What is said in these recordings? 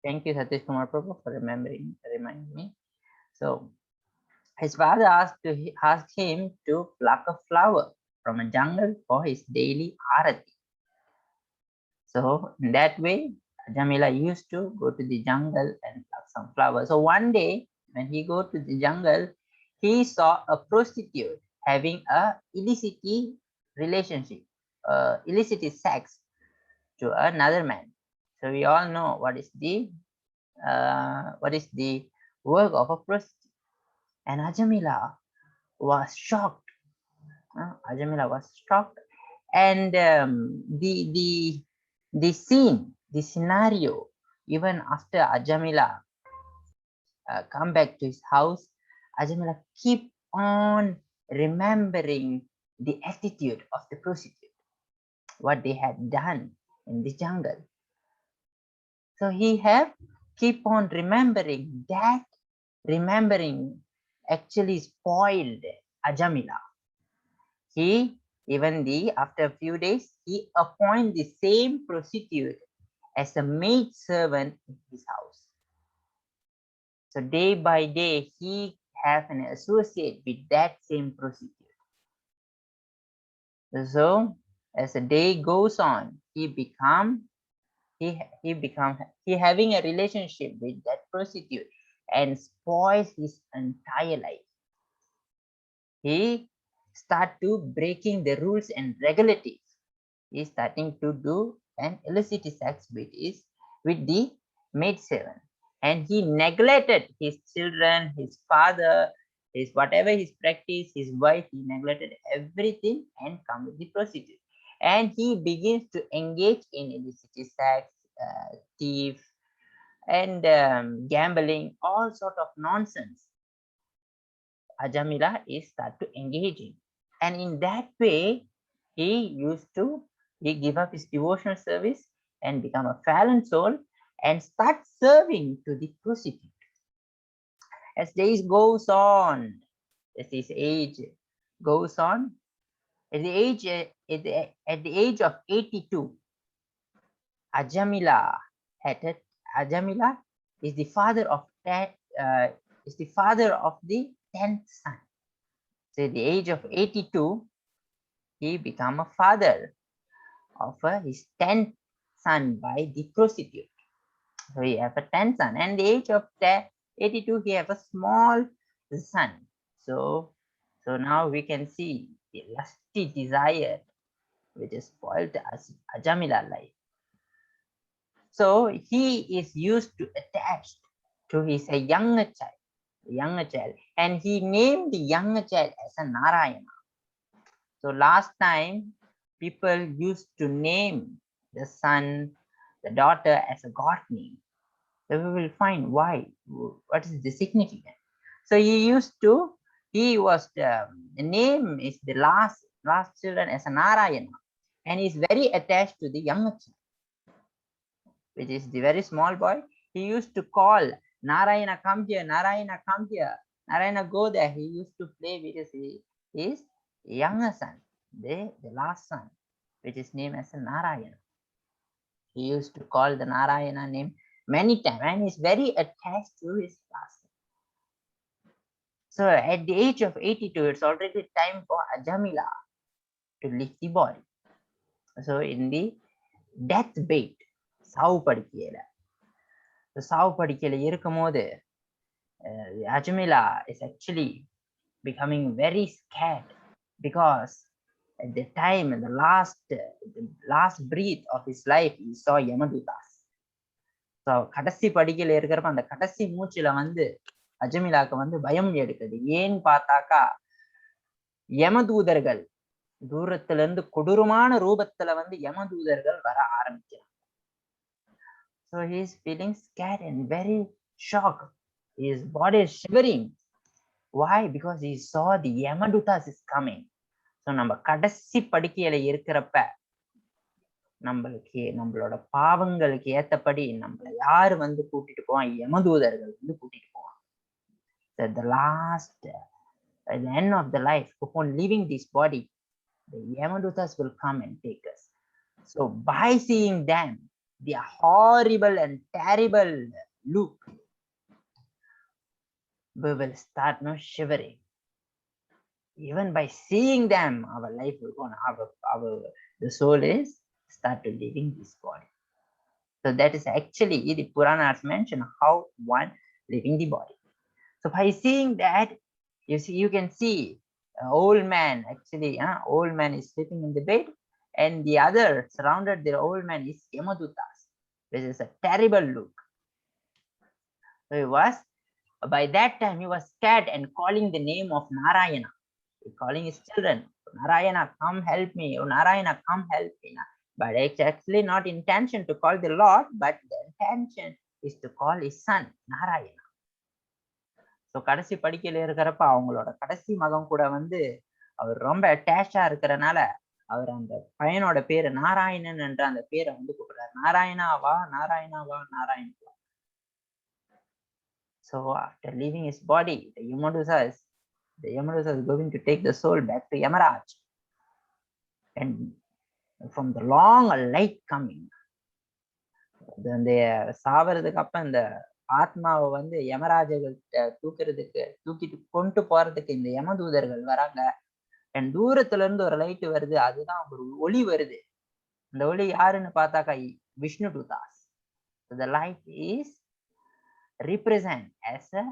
Thank you, Satish Kumar Prabhu, for reminding me. So his father asked him to pluck a flower from a jungle for his daily arati. So in that way, Jamila used to go to the jungle and pluck some flowers. So one day, when he go to the jungle, he saw a prostitute having a illicit relationship, illicit sex to another man. So we all know what is the work of a prostitute. And Ajamila was shocked. Ajamila was shocked, and the scene, the scenario, even after Ajamila come back to his house, Ajamila keep on remembering the attitude of the prostitute, what they had done in the jungle. So he have keep on remembering that. Remembering actually spoiled Ajamila. He after a few days, he appoint the same prostitute as a maid servant in his house. So day by day, he have an associate with that same prostitute. So as the day goes on, he having a relationship with that prostitute and spoils his entire life. He start to breaking the rules and regulatives. He's starting to do an illicit sex with the maid servant, and he neglected his children, his father, his whatever his practice, his wife. He neglected everything and come with the prostitute, and he begins to engage in illicit sex, thief, and gambling, all sort of nonsense. Ajamila is start to engaging, and in that way he give up his devotional service and become a fallen soul and start serving to the prostitute. As days goes on, as his age goes on, at the age of 82, Ajamila is the father of the 10th son. So at the age of 82, he became a father of his 10th son by the prostitute. So he have a 10th son, and the age of 82, he have a small son. So now we can see the lusty desire which is spoiled Ajamila life. So he is used to attach to his younger child, and he named the younger child as a Narayana. So last time, people used to name the son, the daughter as a god name. So we will find why, what is the significance. So the name is the last children as a Narayana, and is very attached to the younger child, which is the very small boy. He used to call, Narayana, come here, Narayana, come here, Narayana, go there. He used to play with his younger son, the last son, which is named as a Narayana. He used to call the Narayana name many times, and is very attached to his last son. So at the age of 82, it's already time for Ajamila to leave the body. So in the deathbed, சாவு படுக்கையில இருக்கும் போது Ajamila is actually becoming very scared, because at the time, in the last breath of his life, he saw Yamadutas. So கடைசி படிக்கையில இருக்கிறப்ப அந்த கடைசி மூச்சுல வந்து அஜமிலாக்கு வந்து பயம் எடுக்குது. ஏன்னு பார்த்தாக்கா, யமதூதர்கள் தூரத்துல இருந்து கொடூரமான ரூபத்துல வந்து யமதூதர்கள் வர ஆரம்பிக்கிறாங்க. So he is feeling scared and very shocked. His body is shivering. Why? Because he saw the Yamadutas is coming. So நம்ம கடைசி படுக்கையில இருக்கிறப்ப நம்மளோட பாவங்களுக்கு ஏத்தபடி நம்மள யாரு வந்து கூட்டிட்டு போவான்? யமதூதர்கள் வந்து கூட்டிட்டு போவான். At the end of the life, upon leaving this body, the Yamadutas will come and take us. So by seeing them, the horrible and terrible look, we will start shivering. Even by seeing them, our life will go on. The soul is start leaving this body. So that is actually the Puranas mention how one leaving the body. So by seeing that, you can see an old man, actually, old man is sleeping in the bed, and the other surrounded the old man is Yamadutas, which is a terrible look. So he was, by that time, he was scared and calling the name of Narayana. He's calling his children, Narayana, come help me. Oh, Narayana, come help me. But it's actually not intention to call the Lord, but the intention is to call his son, Narayana. So கடைசி படிக்கையில இருக்கிறப்ப அவங்களோட கடைசி மகன் கூட வந்து அவர் ரொம்ப அட்டாச்சா இருக்கிறனால அவர் அந்த பையனோட பேரு நாராயணன் என்ற அந்த பேரை வந்து கூப்பிடுறாரு. நாராயணா வா, நாராயணா வா, நாராயணா வா. So after leaving his body, the Yamadusa is going to take the soul back to Yamaraj. And from the long light coming, அந்த சாவறதுக்கு அப்ப இந்த ஆத்மாவை வந்து யமராஜர்கள் தூக்கிட்டு கொண்டு போறதுக்கு இந்த யமதூதர்கள் வராங்க. அண்ட் தூரத்துல இருந்து ஒரு லைட் வருது, அதுதான் ஒரு ஒளி வருது. அந்த ஒளி யாருன்னு பார்த்தாக்கா Vishnu தூதாஸ். The light is represent as a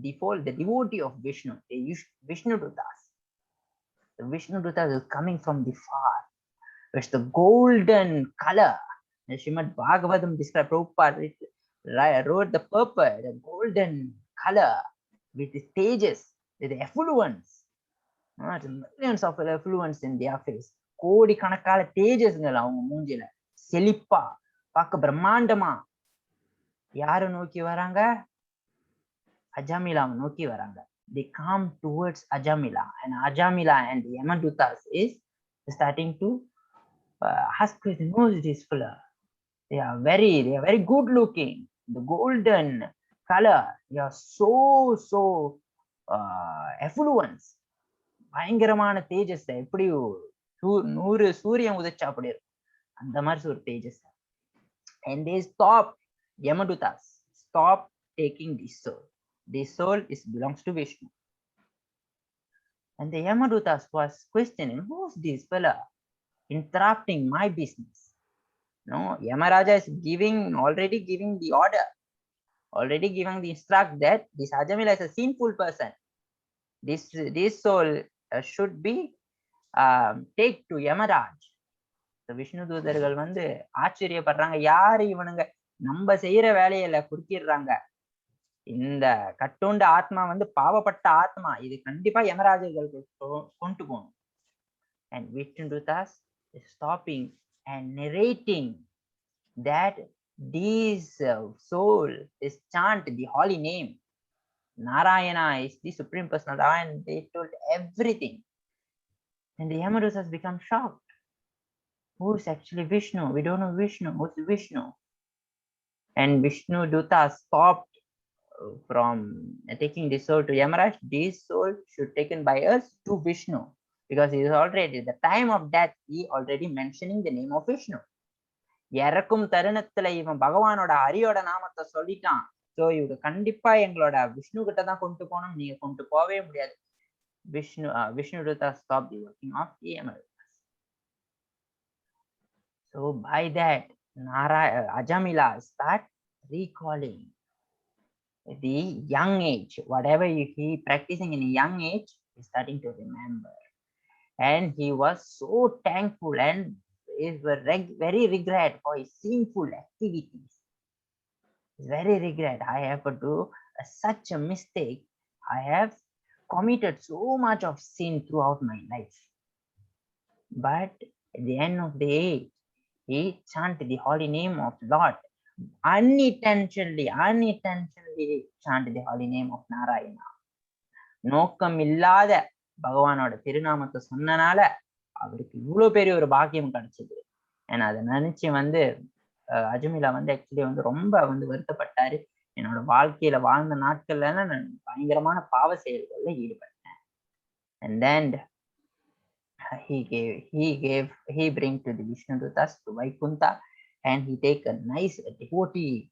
default, the devotee of Vishnu, the Vishnu Dutas. The Vishnu Dutas is coming from the far. It's the golden color. The Srimad Bhagavatam described, Prabhupada wrote the purple, the golden color with the stages, with the effluence. Millions of effluence in their face. கோடி கணக்கால தேஜஸ்கள் அவங்க மூஞ்சில செழிப்பா பார்க்க பிரம்மாண்டமா. யாரை நோக்கி வராங்க? அஜாமிலாவை நோக்கி வராங்க. They come towards Ajamila, and Ajamila and the Yamadutas is starting to ask, who is this fella? They are very good looking. The golden color, they are so effluence. பயங்கரமான தேஜஸ், எப்படி 100 சூரியன் உதிச்சா அப்படி இருக்கும் அந்த மாதிரி ஒரு தேஜஸ். And they stop, Yamadutas stop taking this soul. This soul belongs to Vishnu. And the Yamadutas was questioning, who's this fella interrupting my business? No, Yamaraja is already giving the order, already giving the instruct that this Ajamila is a sinful person. This soul should be take to Yamaraj. So Vishnu தூதர்கள் வந்து ஆச்சரியப்படுறாங்க, யாரு இவனுங்க நம்ம செய்யற வேலையில குறுக்கிடுறாங்க, இந்த கட்டுண்ட ஆத்மா வந்து பாவப்பட்ட ஆத்மா, இது கண்டிப்பா யமராஜர்களுக்கு கொண்டு போகணும். And Vishnu Dutas is stopping and narrating that this soul is chant the holy name. Narayana is the supreme personality, and they told everything. And the Yamadusas become shocked. Who's actually Vishnu? We don't know Vishnu. Who's Vishnu? And Vishnu Dutas stopped from taking this soul to Yamaraj. This soul should taken by us to Vishnu, because he is already, the time of death, he already mentioning the name of Vishnu. இறக்கும் தருணத்துல இவன் பகவானோட ஹரியோட நாமத்தை சொல்லிட்டான். So இவங்க கண்டிப்பா எங்களோட விஷ்ணு கிட்ட தான் கொண்டு போகணும், நீங்க கொண்டு போகவே முடியாது. Vishnu Duta stopped the working of the Yamadutas. So by that, Ajamila start recalling the young age, whatever he practicing in a young age, he's starting to remember. And he was so thankful and is very regret for his sinful activities. Very regret, I have to do such a mistake. I have committed so much of sin throughout my life. But at the end of the day, he chanted the holy name of Lord. Unintentionally chant the holy name of Narayana. நோக்கம் இல்லாத பகவானோட திருநாமத்தை சொன்னனால அவருக்கு இவ்வளவு பெரிய ஒரு பாக்கியம் கிடைச்சது. ஏன்னா அதை நினைச்சு வந்து அஜமிலா வந்து ஆக்சுவலி வந்து ரொம்ப வந்து வருத்தப்பட்டாரு. என்னோட வாழ்க்கையில வாழ்ந்த நாட்கள்ல நான் பயங்கரமான பாவ செயல்கள்ல ஈடுபட்டேன். And then he bring to the Vishnu Dutas to Vaikuntha, and he take a nice devotee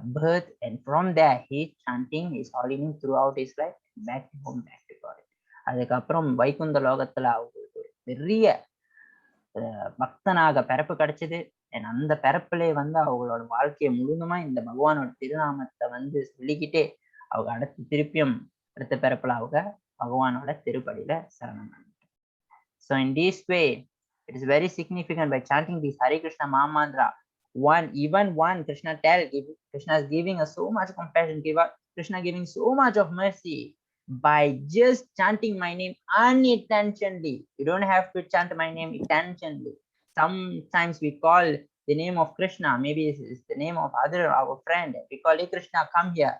birth, and from there he chanting his holy name throughout his life, back home, back to God. அதுக்கப்புறம் வைகுந்த லோகத்துல அவங்களுக்கு ஒரு பெரிய பக்தனாக பிறப்பு கிடைச்சது. அந்த பிறப்புலே வந்து அவங்களோட வாழ்க்கையை முழுதுமா இந்த பகவானோட திருநாமத்தை வந்து சொல்லிக்கிட்டே அவங்க திருப்பியும் அடுத்த பிறப்புல அவங்க பகவானோட திருப்படியில சரணம். So in this way, it is very significant by chanting this Hare Krishna Maha Mantra. One Krishna Krishna is giving us so much compassion, Krishna giving so much of mercy by just chanting my name unintentionally. You don't have to chant my name intentionally. Sometimes we call the name of Krishna, maybe it's the name of our friend. We call, hey Krishna, come here,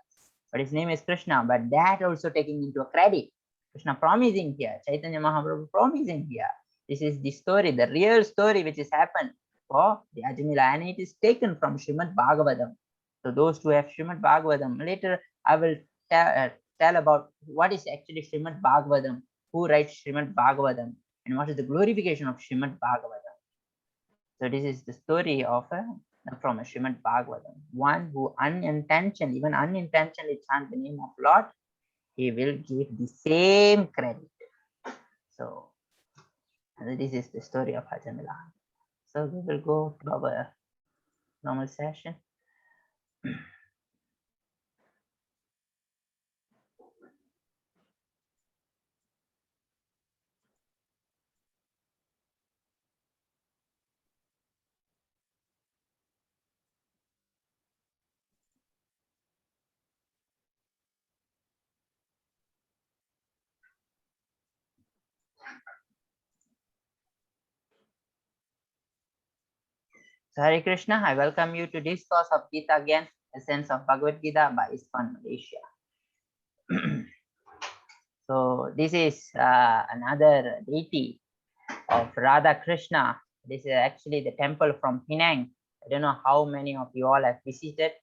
but his name is Krishna, but that also taking into a credit. Krishna promising here, Chaitanya Mahaprabhu promising here. This is the story, the real story which has happened for the Ajamila, and it is taken from Srimad Bhagavatam. So those who have Srimad Bhagavatam, later I will tell about what is actually Srimad Bhagavatam, who writes Srimad Bhagavatam, and what is the glorification of Srimad Bhagavatam. So this is the story of from a Srimad Bhagavatam. One who unintentionally chant the name of Lord, he will give the same credit. So this is the story of Ajamila. So we will go to our normal session. So Hare Krishna, I welcome you to this course of Gita again, Essence of Bhagavad Gita by ISKCON Malaysia. So this is another deity of Radha Krishna. This is actually the temple from Penang. I don't know how many of you all have visited.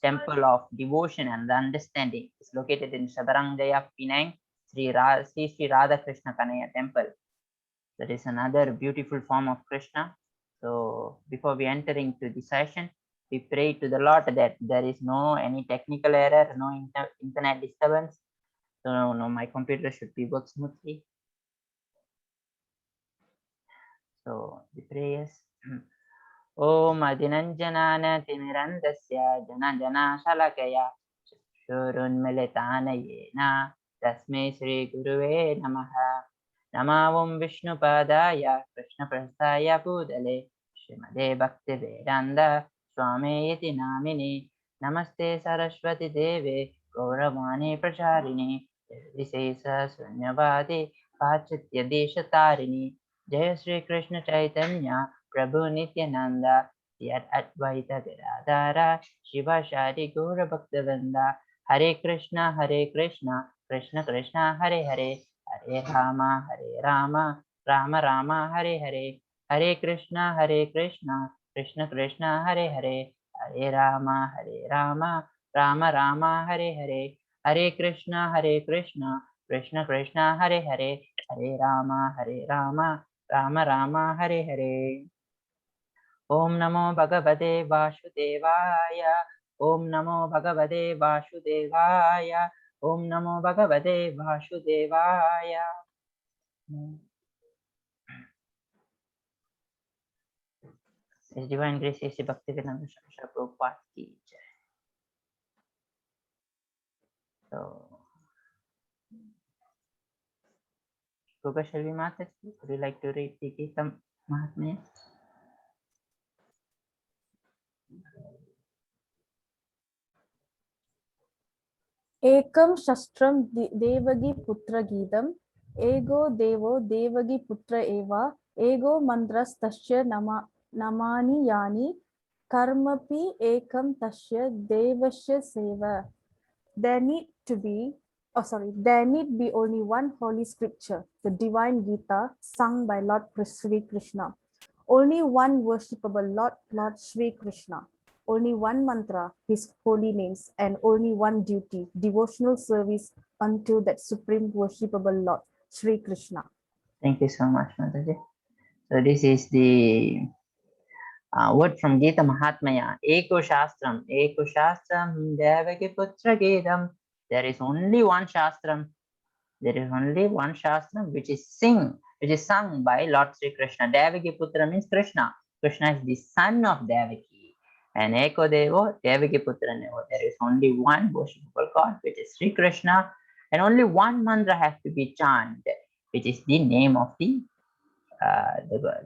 Temple of devotion and understanding. It's located in Sabarangaya, Penang, Sri Radha Krishna Kanaya temple. That is another beautiful form of Krishna. So before we enter into the session, we pray to the Lord that there is no any technical error, no internet disturbance. So no, my computer should be work smoothly. So the prayers. Om Adinanjanana Timirandasya Jana Jana Shalakaya Shurun Militana Yena Tasme Sri Guruve Namaha. Namavam Vishnu Padaya Krishna Prasthaya Budale Srimade Bhakti Vedanta Swami Yati Namini Namaste Saraswati Deve Gauravani Pracharini Visesa Sunyavadi Pachatya Desha-tarini Jaya Sri Krishna Chaitanya Prabhu Nityananda Yat Advaita Gadadhara Shiva Shadi Gaura Bhaktivinoda Hare Krishna Krishna Krishna Hare Hare Hare Rama Rama Rama Hare Hare Hare Krishna Krishna Krishna Hare Hare Hare Rama Rama Rama Hare Hare Hare Krishna Krishna Krishna Hare Hare Hare Rama Rama Hare Hare. Om Namo Bhagavate Vasudevaya. Om Namo Bhagavate Vasudevaya. Om Namo Bhagavate Vasudevaya. His Divine Grace is Bhaktivedanta Swami Prabhupada ki jai. So, Gopashalvi Mataji, would you like to read the Gita Mahatmya? Ekam Shastram Devagi Putra Geetam Ego Devo Devagi Putra Eva Ego Mandras Tasya Namani Yani Karmapi Ekam Tasya Devasya Seva. There need be only one holy scripture, the divine Gita, sung by Lord Sri Krishna. Only one worshipable Lord Sri Krishna. Only one mantra, his holy names, and only one duty, devotional service unto that supreme worshipable Lord, Sri Krishna. Thank you so much, Mataji. So this is the word from Gita Mahatmaya, Eko Shastram Devaki Putra Gedam. There is only one Shastram. There is only one Shastram which is sung by Lord Sri Krishna. Devaki Putra means Krishna. Krishna is the son of Devaki. And Eko Devo, Devaki Putra Nevo. There is only one worshipable God, which is Sri Krishna. And only one mantra has to be chanted, which is the name of the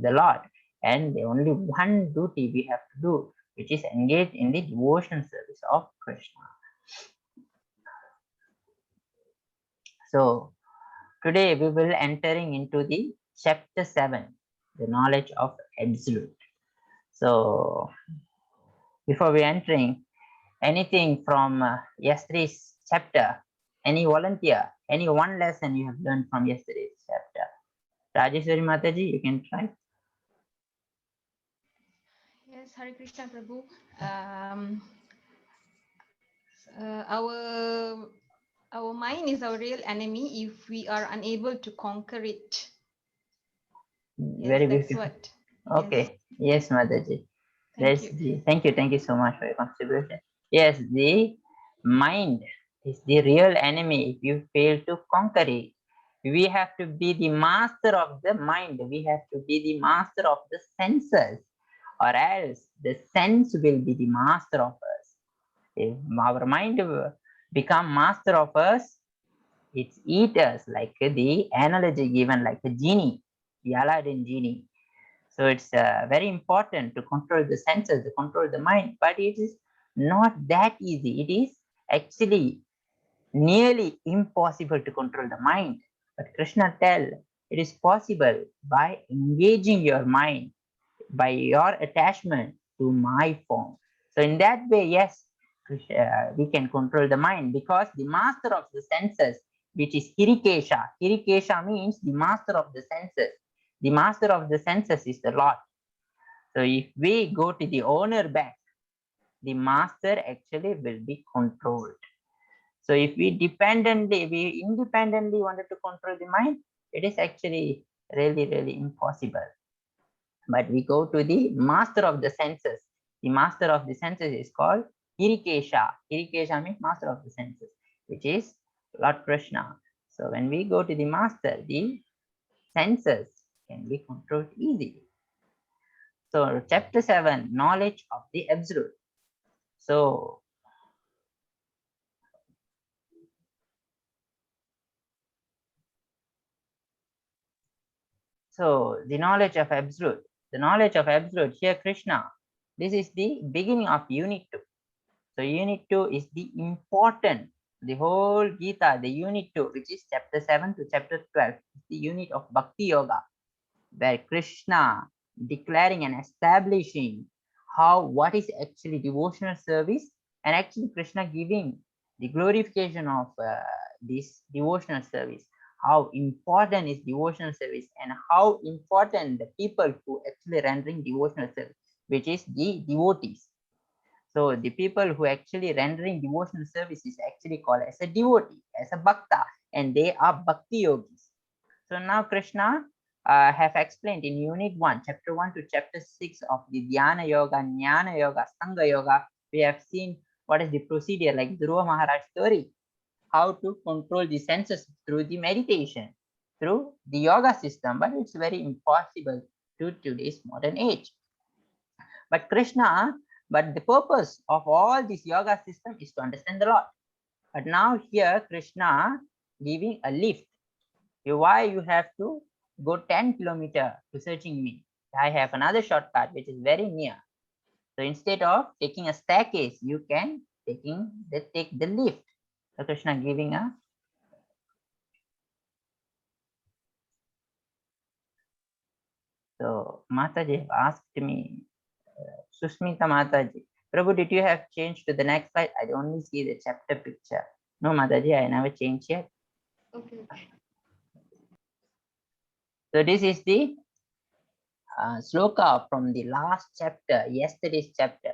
Lord. And the only one duty we have to do, which is engage in the devotion service of Krishna. So today we will entering into the chapter 7, the knowledge of absolute. So before we entering, anything from yesterday's chapter, any volunteer, any one lesson you have learned from yesterday's chapter? Rajeshwari Mataji, you can try. Yes, Hare Krishna Prabhu. Our mind is our real enemy if we are unable to conquer it. Very Yes, that's beautiful. what. Okay. Yes, Mataji. Thank you. Thank you so much for your contribution. Yes, the mind is the real enemy if you fail to conquer it. We have to be the master of the mind. We have to be the master of the senses, or else the sense will be the master of us. If our mind become master of us, it's eat us, like the analogy given, like the genie, the Aladdin genie. So it's very important to control the senses, to control the mind, but it is not that easy. It is actually nearly impossible to control the mind. But Krishna tell it is possible by engaging your mind, by your attachment to my form. So in that way, yes, we can control the mind, because the master of the senses, which is Hirikesha. Hirikesha means the master of the senses. The master of the senses is the Lord. So if we go to the owner back, the master actually will be controlled. So if we independently wanted to control the mind, it is actually really impossible. But we go to the master of the senses. The master of the senses is called Hirikesha. Hirikesha means master of the senses, which is Lord Krishna. So when we go to the master, the senses can be controlled easily. So chapter 7, knowledge of the absolute. So the knowledge of absolute. The knowledge of absolute here, Krishna. This is the beginning of unit 2. So unit 2 is the important, the whole Gita, the unit 2, which is chapter 7 to chapter 12, is the unit of Bhakti Yoga, where Krishna declaring and establishing what is actually devotional service, and actually Krishna giving the glorification of this devotional service, how important is devotional service, and how important the people who actually rendering devotional service, which is the devotees. So the people who actually rendering devotional service is actually called as a devotee, as a bhakta, and they are bhakti yogis. So now Krishna have explained in unit 1, chapter 1 to chapter 6 of the Dhyana Yoga, Jnana Yoga, Sangha Yoga. We have seen what is the procedure, like Dhruva Maharaj story, how to control the senses through the meditation, through the yoga system, but it's very impossible to today's modern age. But the purpose of all this yoga system is to understand the Lord. But now here Krishna giving a lift. Why you have to go 10 kilometers to searching me? I have another shortcut which is very near. So instead of taking a staircase, you can take the lift. So Krishna giving a so Mataji asked me, Susmita Mataji, Prabhu, did you have changed to the next slide? I only see the chapter picture. No, Mataji, I never changed yet. Okay. So this is the sloka from the last chapter, yesterday's chapter.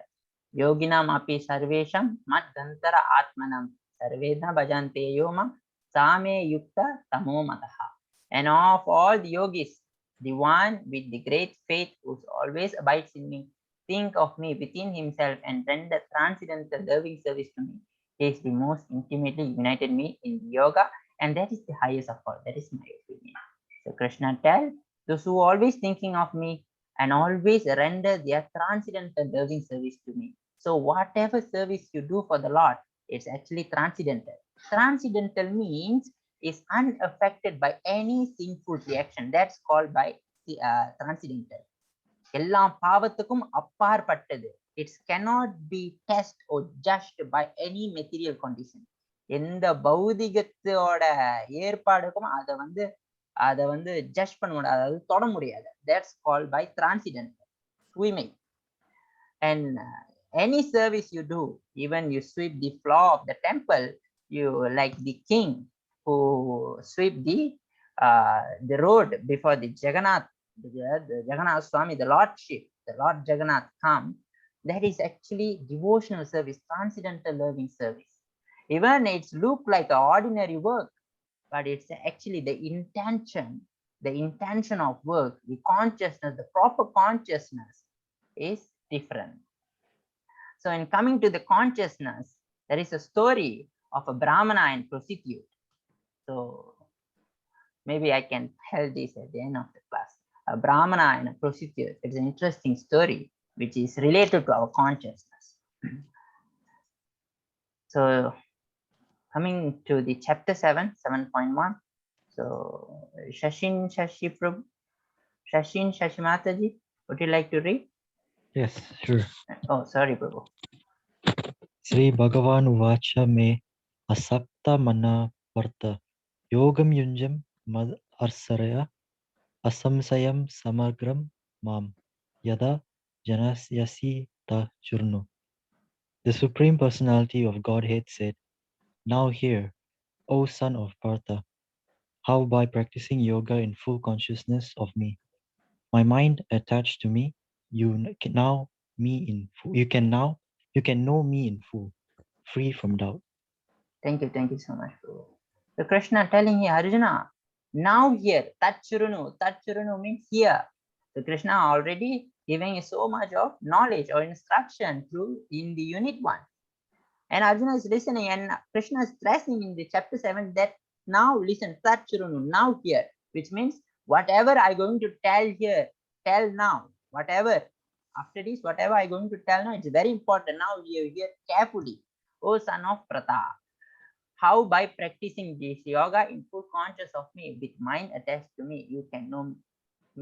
Yoginam api sarvesham madgantara atmanam sarvedna bhajante yomam same yukta tamo mataha. And of all the yogis, the one with the great faith who always abides in me, think of me within himself and render transcendental loving service to me, he is the most intimately united me in yoga, and that is the highest of all. That is my opinion. So Krishna tells those who always thinking of me and always render their transcendental loving service to me. So whatever service you do for the Lord, it's actually transcendental. Transcendental means is unaffected by any sinful reaction. That's called by transcendental. எல்லாம் பாவத்துக்கும் அப்பாற்பட்டது. It's cannot be test or judged by any material condition. எந்த பௌதிகத்தோட ஏற்பாடுக்கும் அதை வந்து judge பண்ண முடியாது, அதாவது தொட முடியாது. That's called by transcendental, தூய்மை. And any service you do, even you sweep the floor of the temple, you like the king who sweep the road before the Jagannath, the Jagannath Swami, the Lordship, the Lord Jagannath come. That is actually devotional service, transcendental loving service. Even it's look like an ordinary work, but it's actually the intention of work, the consciousness, the proper consciousness is different. So in coming to the consciousness, there is a story of a Brahmana and prostitute. So maybe I can tell this at the end of the class. A Brahmana and a prostitute. It's an interesting story which is related to our consciousness. So coming to the chapter 7, 7.1. So Shashin Shashi Prabhu, Shashin Shashi Mataji, would you like to read? Yes, sure. Oh, sorry, Prabhu. Sri Bhagavan Uvacha me asakta mana varta yogam yunjam mad arsaraya asamsayam samagram mam yada janasyasi ta churnu. The Supreme Personality of Godhead said, "Now hear, O son of Partha, how by practicing yoga in full consciousness of me, my mind attached to me, you can know me in full, free from doubt." Thank you so much, Prabhu. So Krishna telling here, Arjuna, now here, Tatchurunu means here. So Krishna already giving you so much of knowledge or instruction through in the unit 1. And Arjuna is listening, and Krishna is stressing in the chapter 7 that now listen, Tatchurunu, now here, which means whatever I'm going to tell here, tell now. Whatever, after this, whatever I'm going to tell now, it's very important. Now you hear carefully, O son of Pratha. How by practicing this yoga in full conscious of me, with mind attached to me, you can know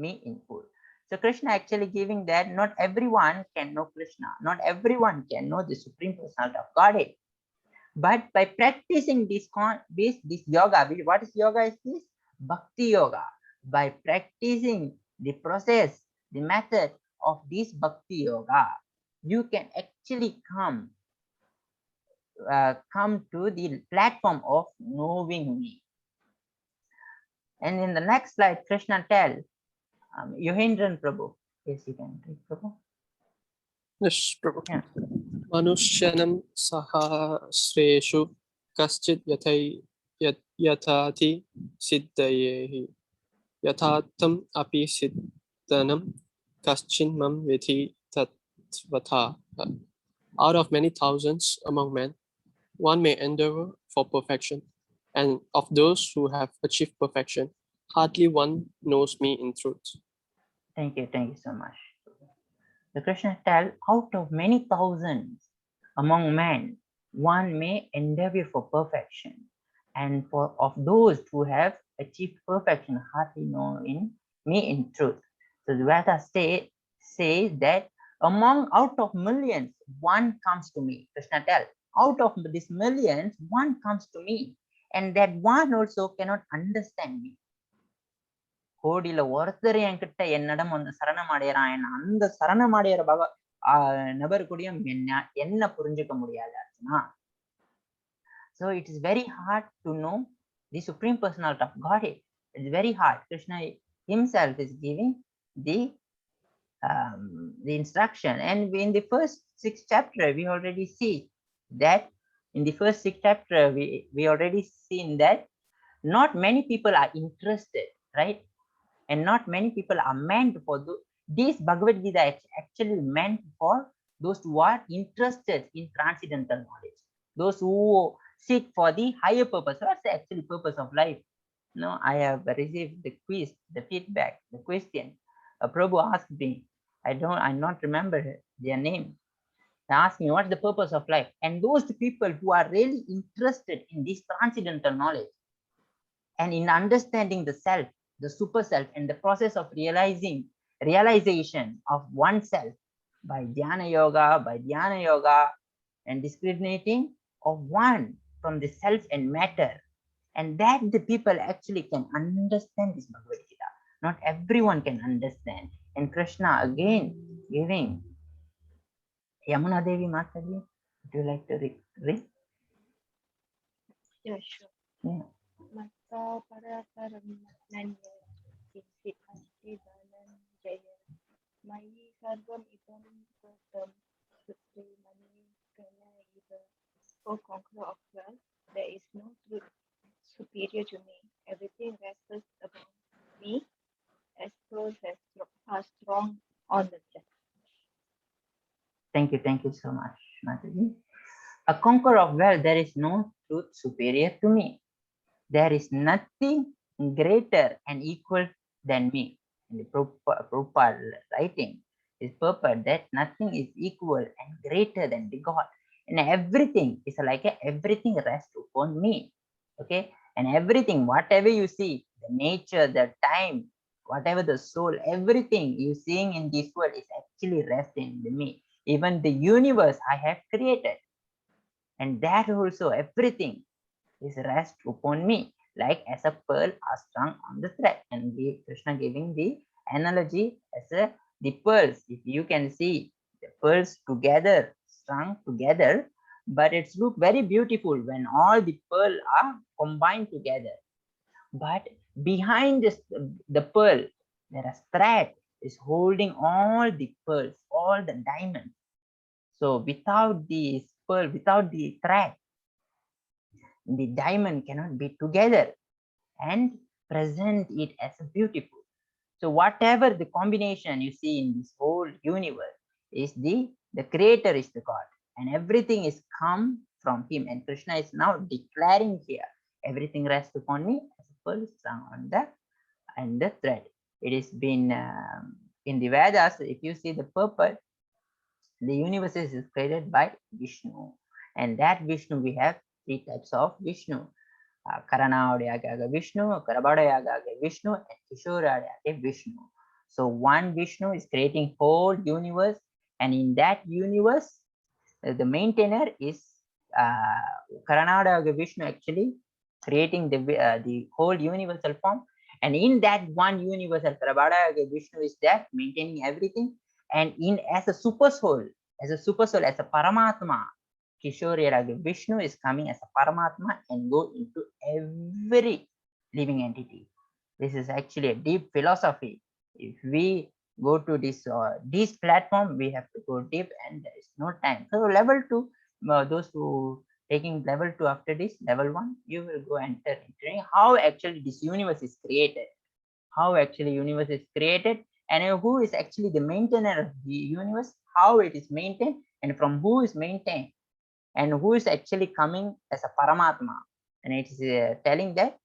me in full. So Krishna actually giving that not everyone can know Krishna, not everyone can know the Supreme Personality of Godhead. But by practicing this yoga, what is yoga is this? Bhakti yoga. By practicing the process, the method of this Bhakti yoga, you can actually come to the platform of knowing me. And in the next slide, Krishna tell Yohendran Prabhu. Yes, you can read, Prabhu. Yes, Prabhu. Yeah. Manusyanam sahasreshu kaschit yatati siddhayehi yathatam api siddhanam kaschin mam vithi tatvatha. Out of many thousands among men, one may endeavor for perfection, and of those who have achieved perfection, hardly one knows me in truth. Thank you so much. The Krishna tell, out of many thousands among men, one may endeavor for perfection, and of those who have achieved perfection, hardly know me in truth. So the Veda says that out of millions, one comes to me. Krishna tell, out of these millions, one comes to me, and that one also cannot understand me. கோடியில ஒருத்தர் என்கிட்ட என்னிடம் வந்து சரணம் அடையறான், அந்த சரணம் அடையிற நபர் கூடயும் என்ன புரிஞ்சுக்க முடியாது Arjuna. So it is very hard to know the Supreme Personality of Godhead. It's very hard. Krishna himself is giving the instruction, and in the first 6 chapter we already see that we already seen that not many people are interested, right? And not many people are meant for This Bhagavad Gita is actually meant for those who are interested in transcendental knowledge, those who seek for the higher purpose. What's the actual purpose of life? No, I have received the quiz, the feedback, the question. Prabhu asked me, I not remember their name. They asked me what's the purpose of life. And those people who are really interested in this transcendental knowledge and in understanding the self, the super self, and the process of realization of oneself by dhyana yoga, and discriminating of one from the self and matter. And that the people actually can understand this Bhagavad Gita. Not everyone can understand. And Krishna again giving. Yamuna Devi Mataji, would you like to read? Yeah, sure. Yeah. Mata parataram nanya kinchit asti dhananjaya mayi sarvam idam pratam sutri mani kanaiva. O conqueror of wealth, there is no truth superior to me. Everything rests upon me as pearls are strong on the thread. Thank you so much, Mataji. A conqueror of wealth, there is no truth superior to me. There is nothing greater and equal than me. In the Prabhupada writing is purport that nothing is equal and greater than the God. And everything is like everything rests upon me. Okay, and everything, whatever you see, the nature, the time, whatever the soul, everything you seeing in this world is actually resting in me. Even the universe I have created, and that also everything is rest upon me, like as a pearl are strung on the thread. And Krishna giving the analogy as the pearls. If you can see the pearls together, strung together, but it's look very beautiful when all the pearl are combined together. But behind this, the pearl, there is thread is holding all the pearls, all the diamonds. So without the pearl, without the thread, the diamond cannot be together and present it as a beautiful. So whatever the combination you see in this whole universe is the creator is the God, and everything is come from him. And Krishna is now declaring here, everything rests upon me as a pearl strung on the thread. It has been in the Vedas. If you see the purpose, the universe is created by Vishnu, and that Vishnu, we have three types of Vishnu. Karanaudyagaga Vishnu, Karabadayagaga Vishnu, and Kishoradyaga Vishnu. So one Vishnu is creating whole universe, and in that universe, the maintainer is Karanaudyagaga Vishnu, actually creating the whole universal form. And in that one universal, Karabadayagaga Vishnu is there maintaining everything. And in as a super soul, as a Paramatma, Kishore Vishnu is coming as a Paramatma and go into every living entity. This is actually a deep philosophy. If we go to this platform, we have to go deep, and there is no time. So level 2, those who taking level 2 after this, level 1, you will go entering how actually this universe is created, how actually universe is created, and who is actually the maintainer of the universe, how it is maintained, and from who is maintained, and who is actually coming as a Paramatma. And it is telling that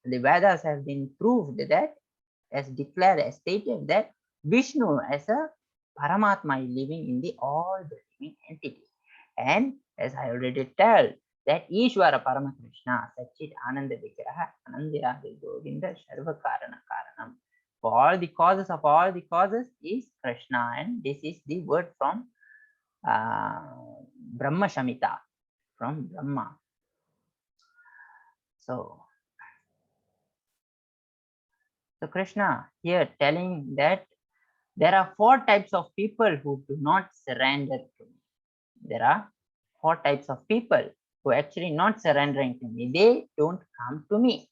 the Vedas have been proved that, as declared, as stated, that Vishnu as a Paramatma is living in the all the living entity. And as I already tell, that Ishvara Paramakrishna, Sachit Ananda Vigraha, Anandirahi Govinda, Sarva Karana Karanam. For all the causes of all the causes is Krishna, and this is the word from Brahma Shamita, from Brahma. So Krishna here telling that there are 4 types of people who do not surrender to me. There are 4 types of people who actually not surrendering to me. They don't come to me.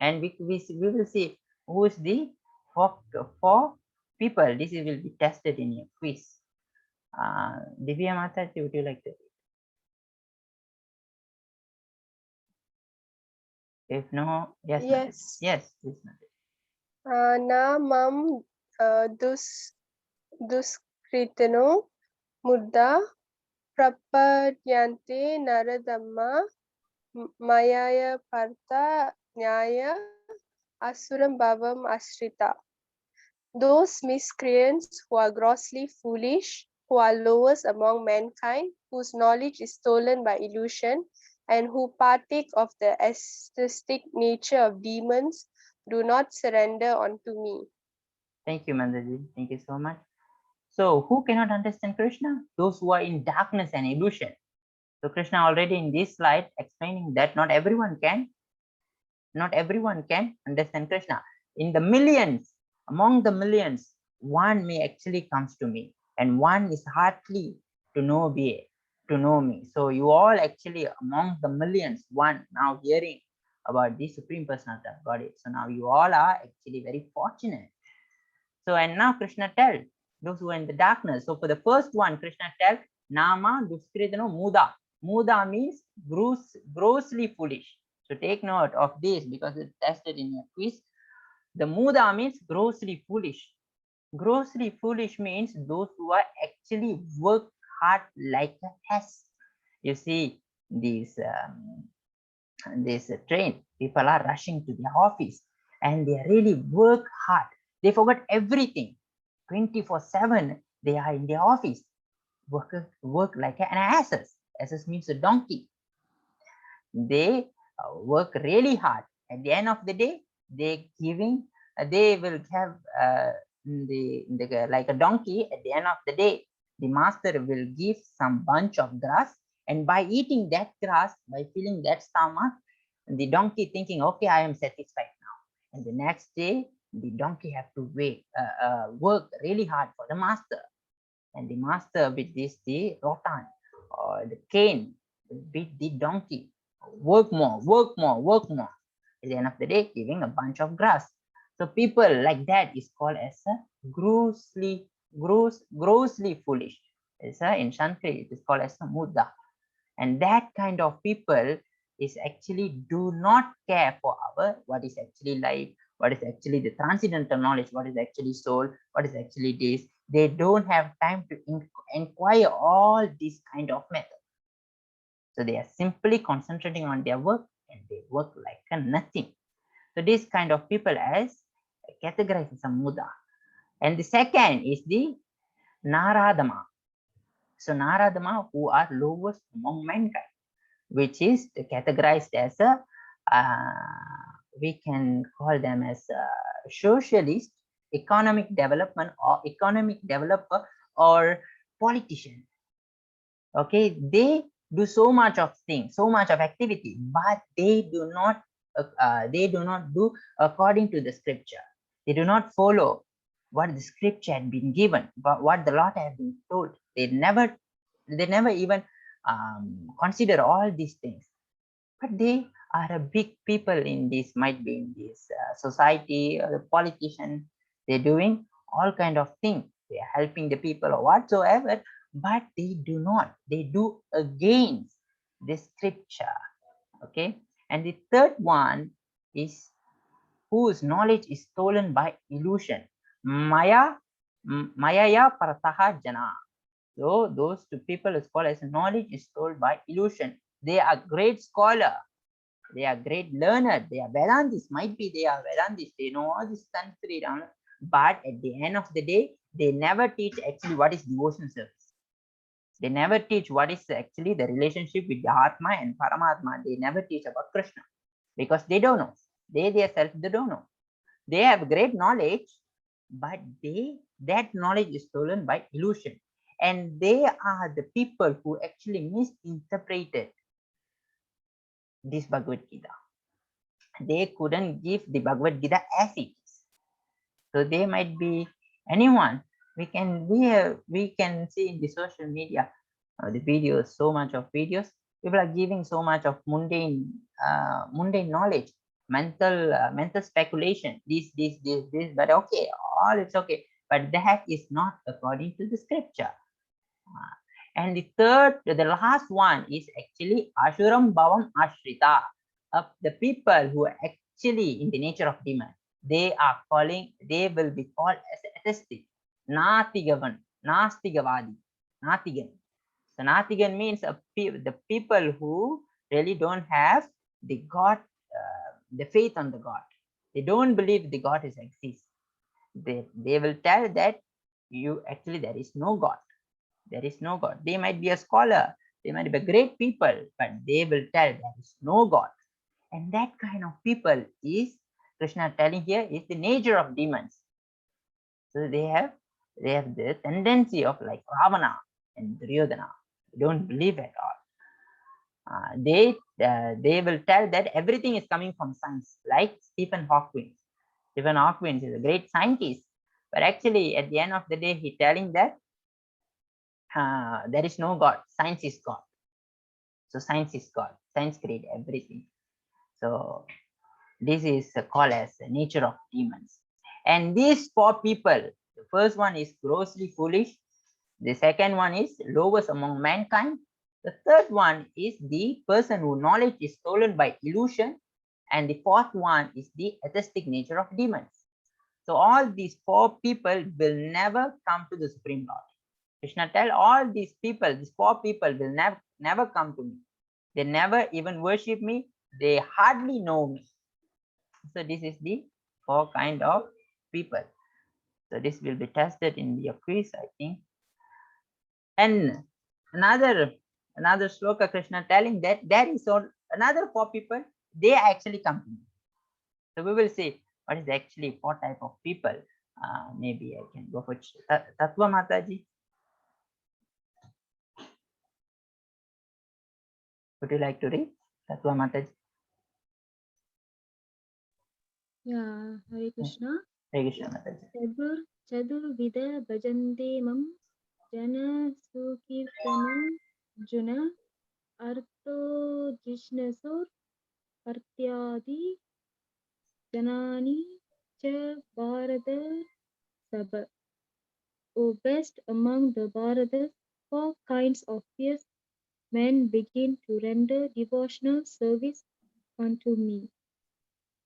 And we will see who is the 4 people. This will be tested in a quiz. Divya Mataji, would you like to? If no, yes. Yes. Yes, please. Na mam duskritano muddha prapadyante naradhamma mayaya partha nyaya asuram bhavam ashrita. Those miscreants who are grossly foolish, who are lowest among mankind, whose knowledge is stolen by illusion, and who partake of the aesthetic nature of demons, do not surrender unto me. Thank you, Mandaji. Thank you so much. So who cannot understand Krishna? Those who are in darkness and illusion. So Krishna already in this slide explaining that not everyone can understand Krishna. In the millions, among the millions, one may actually comes to me, and one is hardly to know me. So you all actually among the millions, one now hearing about the Supreme Personality of Godhead. So now you all are actually very fortunate. So and now Krishna tell those who are in the darkness. So for the first one, Krishna tell Nama Duskritano Muda. Muda means grossly foolish. So take note of this because it's tested in your quiz. The Muda means grossly foolish. Grossly foolish means those who are actually work hard like a ass. You see this train, people are rushing to their office and they really work hard. They forgot everything. 24/7 they are in their office. Work like an asses. Asses means a donkey. They work really hard. At the end of the day, they will have like a donkey. At the end of the day, the master will give some bunch of grass, and by eating that grass, by filling that stomach, the donkey thinking, okay, I am satisfied now. And the next day, the donkey have to work really hard for the master. And the master with the rotan or the cane beat the donkey. Work more. At the end of the day, giving a bunch of grass. So people like that is called as a grossly foolish. In Sanskrit, it is called as a muddha. And that kind of people is actually do not care for what is actually life, what is actually the transcendental knowledge, what is actually soul, what is actually this. They don't have time to inquire all these kind of methods. So they are simply concentrating on their work and they work like a nothing. So this kind of people as categorized as a muddha. And the second is the Naradama. So Naradama, who are lowest among mankind, which is categorized as a we can call them as a socialist, economic development or economic developer or politician. Okay, they do so much of things, so much of activity, but they do not do according to the scripture. They do not follow what the scripture had been given, but what the Lord had been told. They never even consider all these things. But they are a big people in this, might be in this society or the politician. They're doing all kind of things. They are helping the people or whatsoever, but they do against the scripture. Okay. And the third one is whose knowledge is stolen by illusion. Mayaya parataha jana. So those two people is called as knowledge is stolen by illusion. They are great scholar. They are great learner. They are Vedantis. Might be they are Vedantis. They know all this Sanskrit. But at the end of the day, they never teach actually what is devotion service. They never teach what is actually the relationship with the Atma and Paramatma. They never teach about Krishna because they don't know. They themselves they don't know. They have great knowledge, but that knowledge is stolen by illusion. And they are the people who actually misinterpreted this Bhagavad Gita. They couldn't give the Bhagavad Gita as it is. So they might be anyone. We can see in the social media the videos, so much of videos. People are giving so much of mundane knowledge, mental speculation. This. But okay, all it's okay. But that is not according to the scripture. And the last one is actually Ashuram Bhavam Ashrita, of the people who are actually in the nature of demon. they will be called as atheistic. Natigavan, Nastigavadi, Natigan. So Natigan means the people who really don't have the God, the faith on the God. They don't believe the God is exists. They will tell that there is no God. There is no God. They might be a scholar, they might be great people, but they will tell there is no God. And that kind of people is Krishna telling here is the nature of demons. So they have the tendency of like Ravana and Duryodhana. They don't believe at all. They will tell that everything is coming from science, like Stephen Hawking. Stephen Hawking is a great scientist, but actually at the end of the day, he telling that there is no God. Science is God. So science is God. Science create everything. So this is called as the nature of demons. And these four people, the first one is grossly foolish. The second one is lowest among mankind. The third one is the person whose knowledge is stolen by illusion. And the fourth one is the atheistic nature of demons. So all these four people will never come to the Supreme Lord. Krishna tell all these people, these four people will never come to me. They never even worship me. They hardly know me. So this is the four kind of people. So this will be tested in the quiz, I think. And another shloka Krishna telling that there is another four people, they actually come to me. So we will see what is actually four type of people. Maybe I can go for Tattva Mataji. Would you like to read Tattva Mataji? Yeah, Hare Krishna. Hare Krishna Mataji. Chadurvida bhajante mam jana sukirtanam juna arto jishnasur artyadi janani cha bharata sabha. O best among the Bharatas, four kinds of fierce men begin to render devotional service unto me.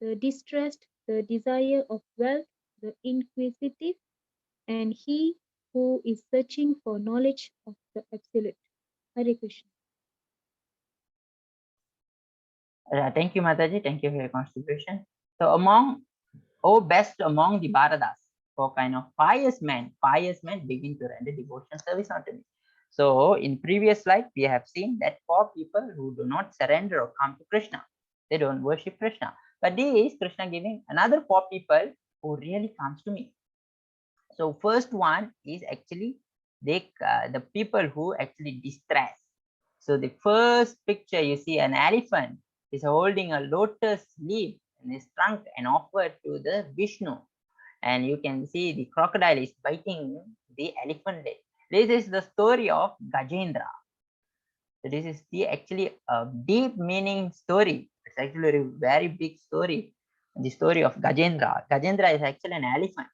The distressed, the desire of wealth, the inquisitive, and he who is searching for knowledge of the Absolute. Hare Krishna. Thank you, Mataji. Thank you for your contribution. So best among the Bharadas, four kind of pious men begin to render devotional service unto me. So in previous slide, we have seen that four people who do not surrender or come to Krishna. They don't worship Krishna. But this is Krishna giving another four people who really comes to me. So first one is actually the people who actually distress. So the first picture you see an elephant is holding a lotus leaf in his trunk and offered to the Vishnu. And you can see the crocodile is biting the elephant leg. This is the story of Gajendra. So this is actually a deep meaning story. It's actually a very big story. The story of Gajendra. Gajendra is actually an elephant.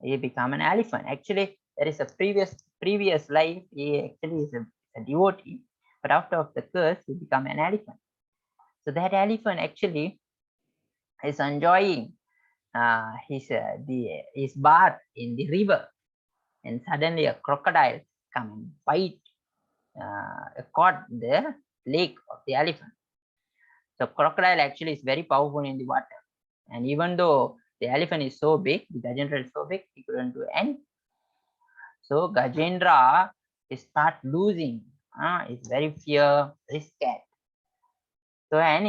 He become an elephant. Actually, there is a previous life. He actually is a devotee, but after of the curse, he become an elephant. So that elephant actually is enjoying his bath in the river, and suddenly a crocodile come and bite, caught the leg of the elephant. So crocodile actually is very powerful in the water, and even though the elephant is so big, the Gajendra is so big, he couldn't do anything. So Gajendra start losing. He's very very scared. So and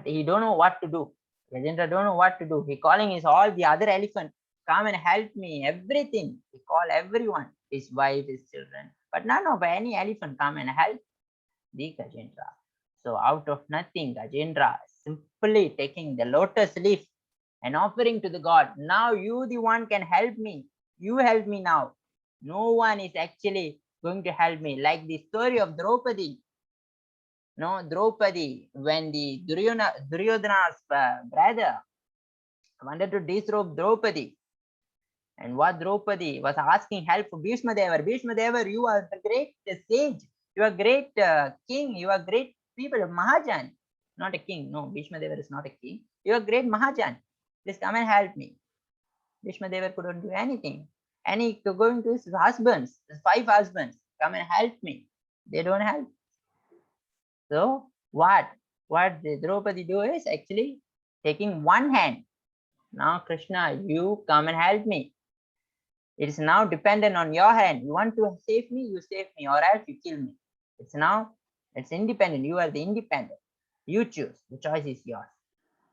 he don't know what to do. Gajendra don't know what to do. He calling all the other elephant, come and help me, everything. He call everyone, his wife, his children. But none of any elephant come and help the Gajendra. So out of nothing, Gajendra simply taking the lotus leaf and offering to the God. Now you the one can help me. You help me now. No one is actually going to help me. Like the story of Draupadi. No, Draupadi, when the Duryodhana's brother wanted to disrobe Draupadi, and what Draupadi was asking help for Bhishma Deva. Bhishma Deva, you are the great sage. You are great king. You are great people. Mahajan, not a king. No, Bhishma Deva is not a king. You are great Mahajan. please come and help me. Bhishma Deva couldn't do anything. And he going to his husbands, his 5 husbands, come and help me. They don't help. So what the Draupadi do is actually taking one hand. Now Krishna, you come and help me. It is now dependent on your hand. You want to save me, you save me, or else you kill me. It's independent. You are the independent. You choose. The choice is yours.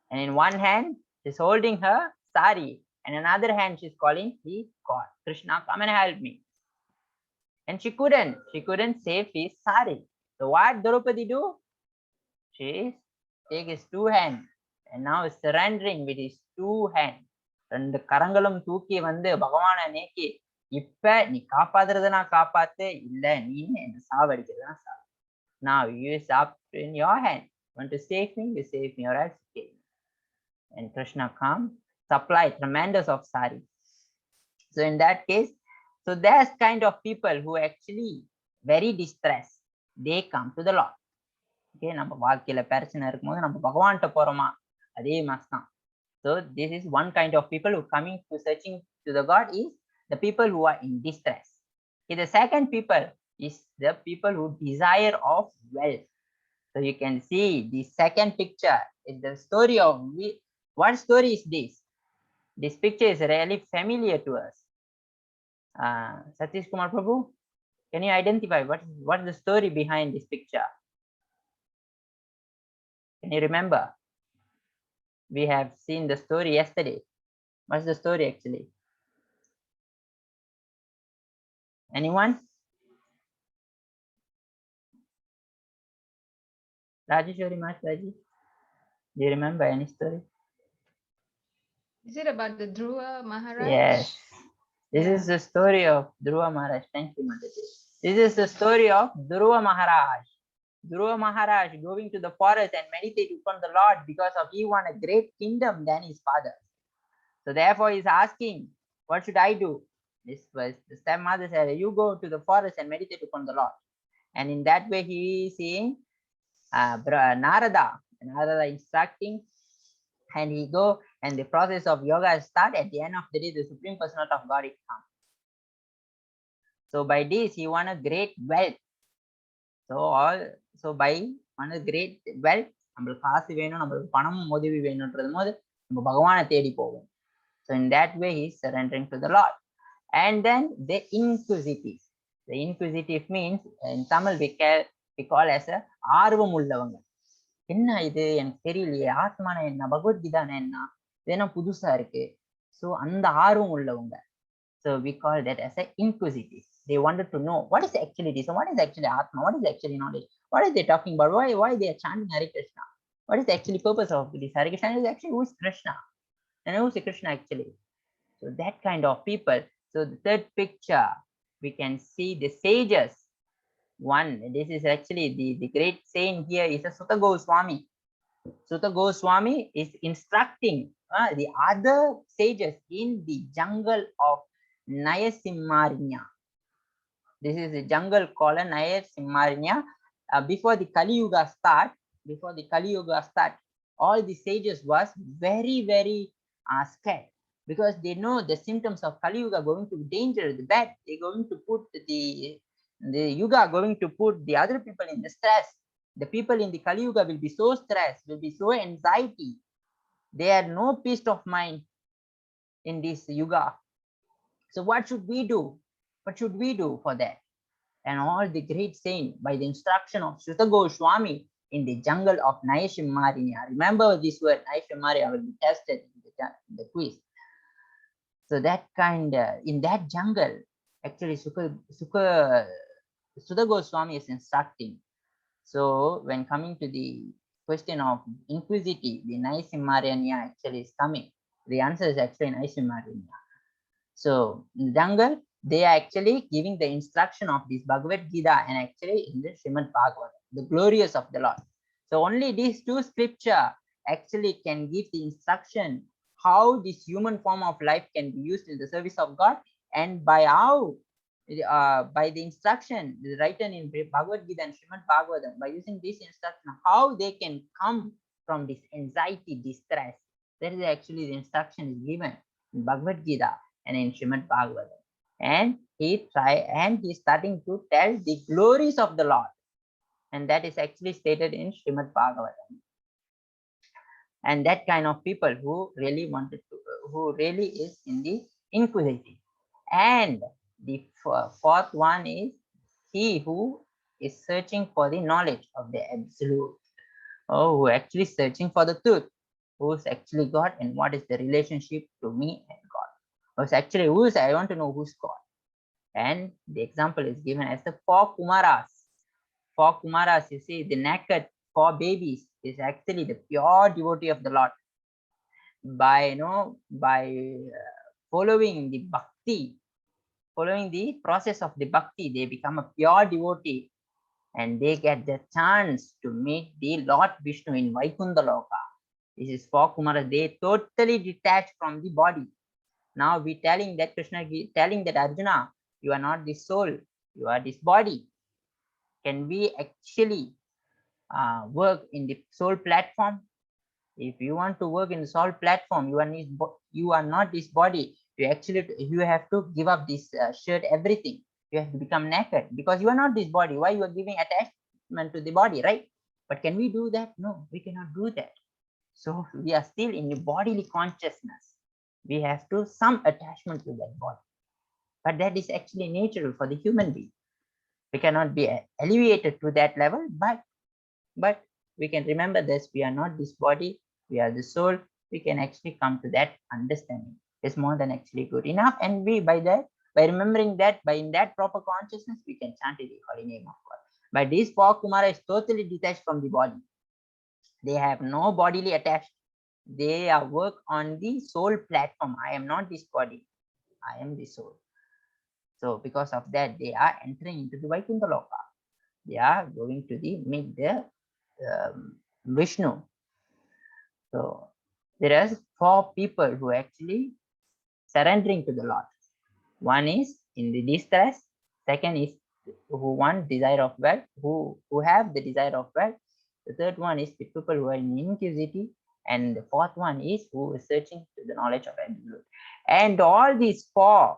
And in one hand, she's holding her sari, and another hand she's calling the God. Krishna, come and help me. And she couldn't save his sari. So what Draupadi do? She take his 2 hands and now is surrendering with his 2 hands. ரெண்டு கரங்களும் தூக்கி வந்து பகவானை நேக்கி, இப்ப நீ காப்பாத்துறதுனா காப்பாத்து, இல்ல நீ என்ன சாவடிக்கிறதுனா சாவு. Now you is up in your hand. Want to save me, you save me, or else kill me. And Krishna come, supply tremendous of sari. So in that case, so there's kind of people who actually very distressed. They come to the Lord. Okay, நம்ம வாழ்க்கையில பிரச்சனை இருக்கும்போது நம்ம பகவான்கிட்ட போறோமா, அதே மாதிரி தான். So this is one kind of people who coming to searching to the God is the people who are in distress. Okay, the second people is the people who desire of wealth. So you can see the second picture is the story of what story is this? This picture is really familiar to us. Satish Kumar Prabhu, can you identify what is the story behind this picture? Can you remember? We have seen the story yesterday. What's the story actually? Anyone? Rajeshwari Mataji, do you remember any story? Is it about the Dhruva Maharaj? Yes. This is the story of Dhruva Maharaj. Thank you, Mataji. This is the story of Dhruva Maharaj. Dhruva Maharaj going to the forest and meditate upon the Lord because of he won a great kingdom than his father. So therefore he is asking, what should I do? This was the stepmother said, you go to the forest and meditate upon the Lord. And in that way he is seeing Narada instructing, and he go, and the process of yoga start. At the end of the day, the Supreme Personality of God is come. So by this he won a great wealth. So by one a great wealth, நம்மளுக்கு காசு வேணும், நம்மளுக்கு பணமும் உதவி வேணும்ன்றது போது நம்ம பகவானை தேடி போவோம். So in that way he is surrendering to the Lord. And then the inquisitive. The inquisitive means in Tamil we call as a ஆர்வம் உள்ளவங்க. என்ன இது எனக்கு தெரியலையே, ஆத்மான என்ன, பகவத்கீதான என்ன, இதெல்லாம் புதுசா இருக்கு. So அந்த ஆர்வம் உள்ளவங்க. So we call that as a inquisitive. They wanted to know what is actually this, what is actually Atma, what is actually knowledge, what is they talking about, why they are chanting Hare Krishna, what is the actually purpose of this Hare Krishna, is actually who is Krishna, and who is Krishna actually. So that kind of people. So the third picture we can see the sages. One, this is actually the great saint here is a Sutta Goswami. Sutta Goswami is instructing the other sages in the jungle of Nayasimharanya. This is a jungle called Nayasimharanya. Before the Kali Yuga start, all the sages was very scared, because they know the symptoms of Kali Yuga going to danger, the bad. They're going to put the Yuga going to put the other people in the stress. The people in the Kali Yuga will be so stressed, will be so anxiety. They have no peace of mind in this Yuga. So what should we do? What should we do for that? And all the great saints, by the instruction of Sutta Goswami in the jungle of Nayasimharanya. Remember this word, Nayasimharanya will be tested in the quiz. So that kind, in that jungle, actually Sutta Goswami is instructing. So when coming to the question of inquisitive, the Nayasimharanya actually is coming. The answer is actually Nayasimharanya. So in the jungle, they are actually giving the instruction of this Bhagavad Gita, and actually in the Srimad Bhagavad, the glorious of the Lord. So only these two scripture actually can give the instruction how this human form of life can be used in the service of God, and by how by the instruction written in Bhagavad Gita and Srimad Bhagavatam, by using this instruction, how they can come from this anxiety, distress, That is actually the instruction is given in Bhagavad Gita and in Srimad Bhagavad. And he's starting to tell the glories of the Lord. And that is actually stated in Srimad Bhagavatam. And that kind of people who really wanted to, who really is in the inquisitive. And the fourth one is he who is searching for the knowledge of the absolute. Oh, who actually searching for the truth. Who's actually God and what is the relationship to me and God. Who's actually I want to know who's God. And the example is given as the 4 Kumaras. 4 Kumaras, you see, the naked 4 babies is actually the pure devotee of the Lord. By following the bhakti, following the process of the bhakti, they become a pure devotee and they get the chance to meet the Lord Vishnu in Vaikuntha Loka. This is 4 Kumaras. They totally detached from the body. Now we telling that Krishna telling that Arjuna, you are not this soul, you are this body. Can we actually work in the soul platform? If you want to work in the soul platform, you are not this body. You have to give up this shirt, everything. You have to become naked because you are not this body. Why you are giving attachment to the body, right? But can we do that? No, we cannot do that. So we are still in the bodily consciousness. We have to some attachment to that body. But that is actually natural for the human being. We cannot be elevated to that level, but we can remember this, we are not this body, we are the soul. We can actually come to that understanding. It's more than actually good enough. And we by remembering that, by in that proper consciousness, we can chant the holy name of God. But this 4 Kumara is totally detached from the body. They have no bodily attached. They are work on the soul platform. I am not this body, I am the soul. So because of that, they are entering into the Vaikuntha Loka. They are going to meet the Vishnu. So there are 4 people who actually surrendering to the Lord. One is in the distress. Second is who want desire of wealth, who have the desire of wealth. The third one is the people who are in inquisitive. And the fourth one is who is searching to the knowledge of absolute. And all these 4,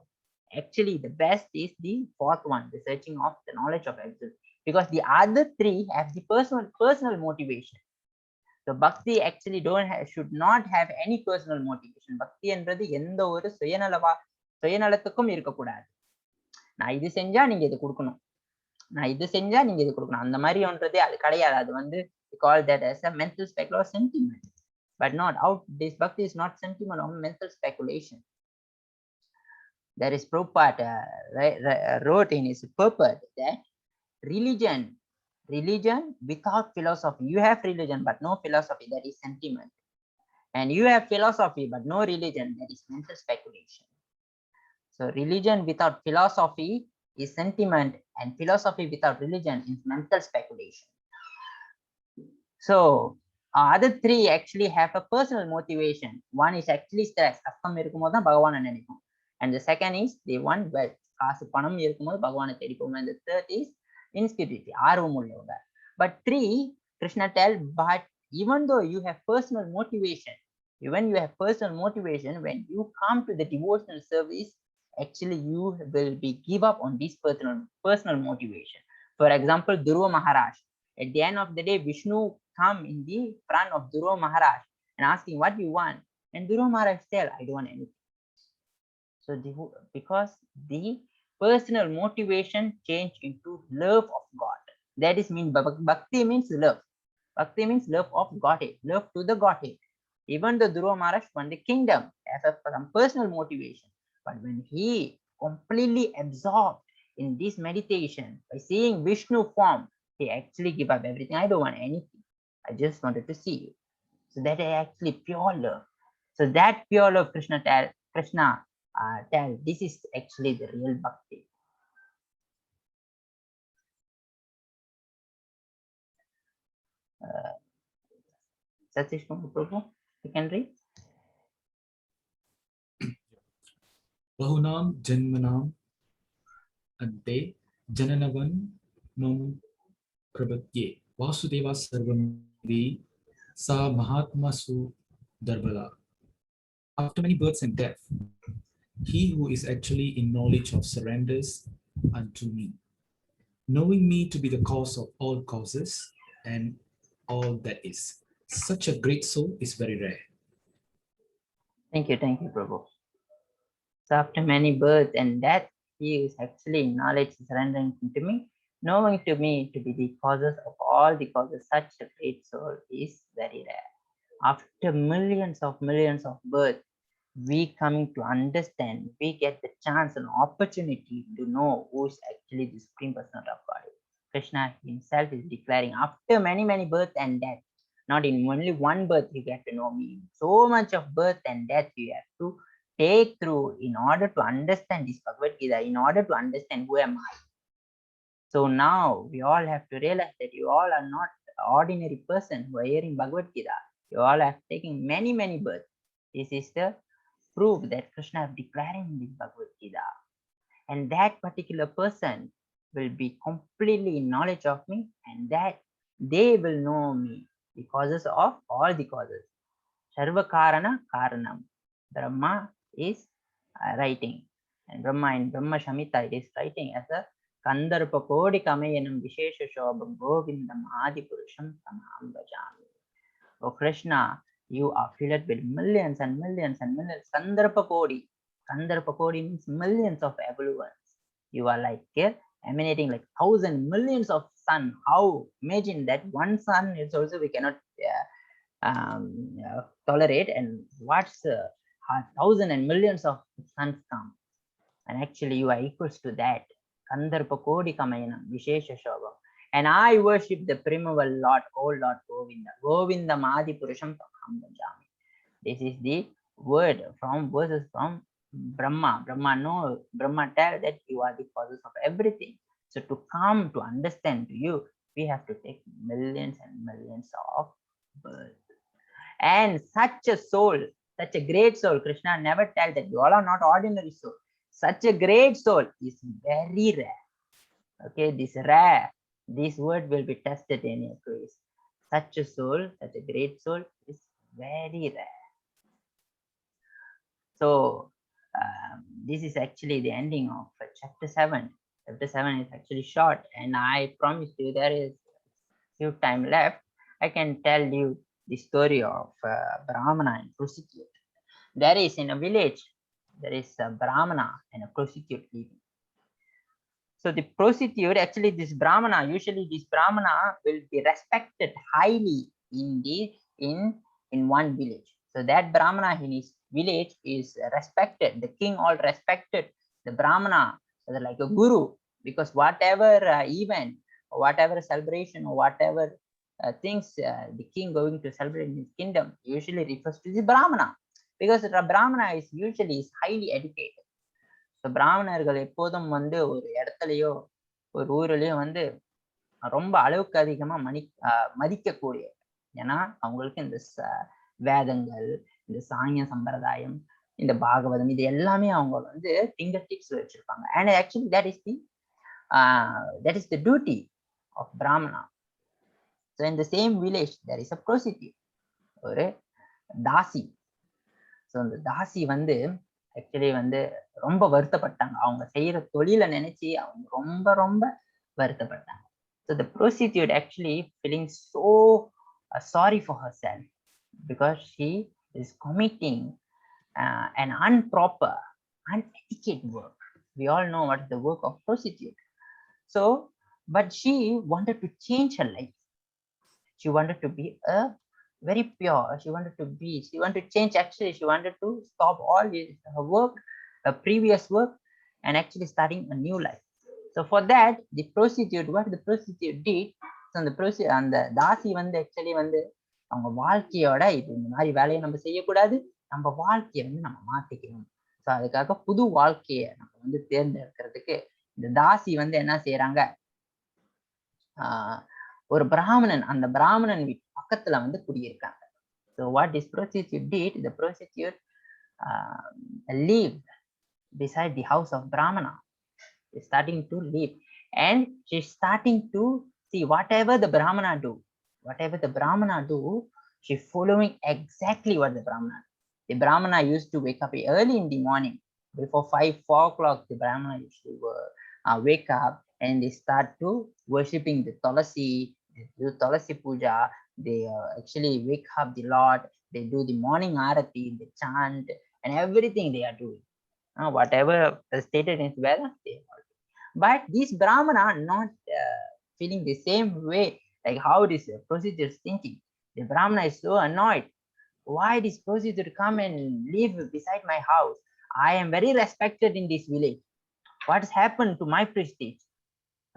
actually the best is the fourth one, the searching of the knowledge of absolute. Because the other 3 have the personal motivation. So bhakti actually should not have any personal motivation. Bhakti என்றது எந்த ஒரு சுயநலத்துக்கும் இருக்கக்கூடாது. நான் இது செஞ்சா நீங்க இது கொடுக்கணும், நான் இது செஞ்சா நீங்க இது கொடுக்கணும், அந்த மாதிரி ஒன்றதே அது கிடையாது. அது வந்து we call that as a mental speculation or sentiment, but not out. This bhakti is not sentiment or mental speculation. There is Prabhupada wrote in his purport that religion without philosophy, you have religion but no philosophy, that is sentiment. And you have philosophy but no religion, that is mental speculation. So religion without philosophy is sentiment, and philosophy without religion is mental speculation. So other 3 actually have a personal motivation. One is actually stress, கஷ்டம் இருக்கும்போது தான் பகவானை நினைக்கும். And the second is they want wealth, காசு பணம் இருக்கும்போது பகவானை தேடிப்போம். And the third is insecurity, ஆர்வம் உள்ளவங்க. But 3, Krishna tell, but even though you have personal motivation, when you come to the devotional service, actually you will be give up on this personal motivation. For example, Dhruva Maharaj, at the end of the day, Vishnu come in the front of Dhruva Maharaj and asking what you want, and Dhruva Maharaj tell, I don't want anything. So because the personal motivation changed into love of God. That is mean bhakti means love. Bhakti means love of Godhead, love to the Godhead. Even the Dhruva Maharaj won the kingdom as some personal motivation. But when he completely absorbed in this meditation, by seeing Vishnu form, he actually give up everything. I don't want anything. I just wanted to see you. So that is actually pure love. So that pure love Krishna tell, this is actually the real bhakti. Satish Prabhu, you can read. Bahunam janmanam ante jananavan mam prabhatye vasudeva sarvamdi sa mahatma su darbala. after many births and death, he who is actually in knowledge of surrenders unto me, knowing me to be the cause of all causes and all that is. Such a great soul is very rare. Thank you, Prabhu. So after many births and death, he is actually in knowledge surrendering to me, knowing to me to be the causes of all the causes. Such a great soul is very rare. After millions of births, we coming to understand, we get the chance and opportunity to know who is actually the Supreme Personality of God. Krishna himself is declaring, after many births and death, not in only one birth you get to know me. So much of birth and death you have to take through in order to understand this Bhagavad Gita, in order to understand who am I. So now we all have to realize that you all are not ordinary person who are hearing Bhagavad Gita. You all have taken many births. This is the proof that Krishna is declaring this Bhagavad Gita. And that particular person will be completely in knowledge of me, and that they will know me, the causes of all the causes. Sarva Karana Karanam. Brahma is writing, and Brahma in Brahma Shamhita it is writing as a Kandarpa Kodi Kamayanam Vishesha Shobham Govindam Adipurusham Tamaham Bhajami. Oh Krishna, you are filled with millions and millions and millions. Kandarpa Kodi. Kandarpa Kodi means millions of evolvers. You are like emanating like thousands, millions of sun. How? Imagine that one sun is also we cannot tolerate, and what's thousand and millions of suns come, and actually you are equals to that. Kandarpa Kodi Kamayanam Vishesha Shobham. And I worship the primeval Lord, O Lord Govinda. Govinda Madi Purusham Takham Bhajami. This is the word from verses from Brahma. Brahma tell that you are the causes of everything. So to come to understand you, we have to take millions and millions of births. And such a soul, such a great soul, Krishna never tell that you all are not ordinary soul. Such a great soul is very rare. Okay, this word will be tested in your quiz. Such a soul, such a great soul is very rare. So this is actually the ending of chapter 7. Chapter 7 is actually short, and I promise you there is few time left. I can tell you the story of Brahmana and prostitute. There is in a village, there is a Brahmana and a prostitute living. So the prostitute, actually this Brahmana, usually this Brahmana will be respected highly in one village. So that Brahmana in his village is respected. The king all respected the Brahmana as like a guru, because whatever event, or whatever celebration, or whatever things the king going to celebrate in his kingdom usually refers to the Brahmana, because the Brahmana is usually highly educated. So பிராமணர்கள் எப்போதும் வந்து ஒரு இடத்துலயோ ஒரு ஊர்லயோ வந்து ரொம்ப அளவுக்கு அதிகமா மதிக்கக்கூடிய, ஏன்னா அவங்களுக்கு இந்த வேதங்கள், இந்த சாங்கிய சம்பிரதாயம், இந்த பாகவதம், இது எல்லாமே அவங்க வந்து ஃபிங்கர் டிப்ஸ்ல வச்சிருப்பாங்க. And actually that is the duty of Brahmana. So in the same village there is a prostitute, ஒரு தாசி. ஸோ இந்த தாசி வந்து ஆக்சுவலி வந்து ரொம்ப வருத்தப்பட்டாங்க. அவங்க செய்யற தொழிலை நினைச்சு அவங்க ரொம்ப வருத்தப்பட்டாங்க. So the prostitute actually feeling so sorry for herself, because she is committing an improper, unetiquette work. We all know what is the work of prostitute. So, but she wanted to change her life. She wanted to be a very pure. She wanted to change. Actually, she wanted to stop all her work, her previous work, and actually starting a new life. So for that, what the prostitute did, so அந்த தாசி வந்து actually வந்து அவங்க வாழ்க்கையோட இது இந்த மாதிரி வேலையை நம்ம செய்யக்கூடாது, நம்ம வாழ்க்கையை வந்து நம்ம மாத்திக்கணும். ஸோ அதுக்காக புது வாழ்க்கையை நம்ம வந்து தேர்ந்தெடுக்கிறதுக்கு இந்த தாசி வந்து என்ன செய்யறாங்க, ஒரு பிராமணன், அந்த பிராமணன் வீட்டு பக்கத்துல வந்து குடியிருக்காங்க. So what this prostitute did, the prostitute lived beside the house of Brahmana. She's starting to live, and she's starting to see whatever the Brahmana do, she's following exactly what the Brahmana do. The Brahmana used to wake up early in the morning. Before 4 o'clock, the Brahmana usually wake up and they start to worshipping the Tulasi, they do Tulasi Puja. They actually wake up the Lord. They do the morning Arati, they chant, and everything they are doing. Whatever stated in Veda, they are doing. But these Brahmana are not feeling the same way, like how this prostitute is thinking. The Brahmana is so annoyed. Why this prostitute come and live beside my house? I am very respected in this village. What has happened to my prestige?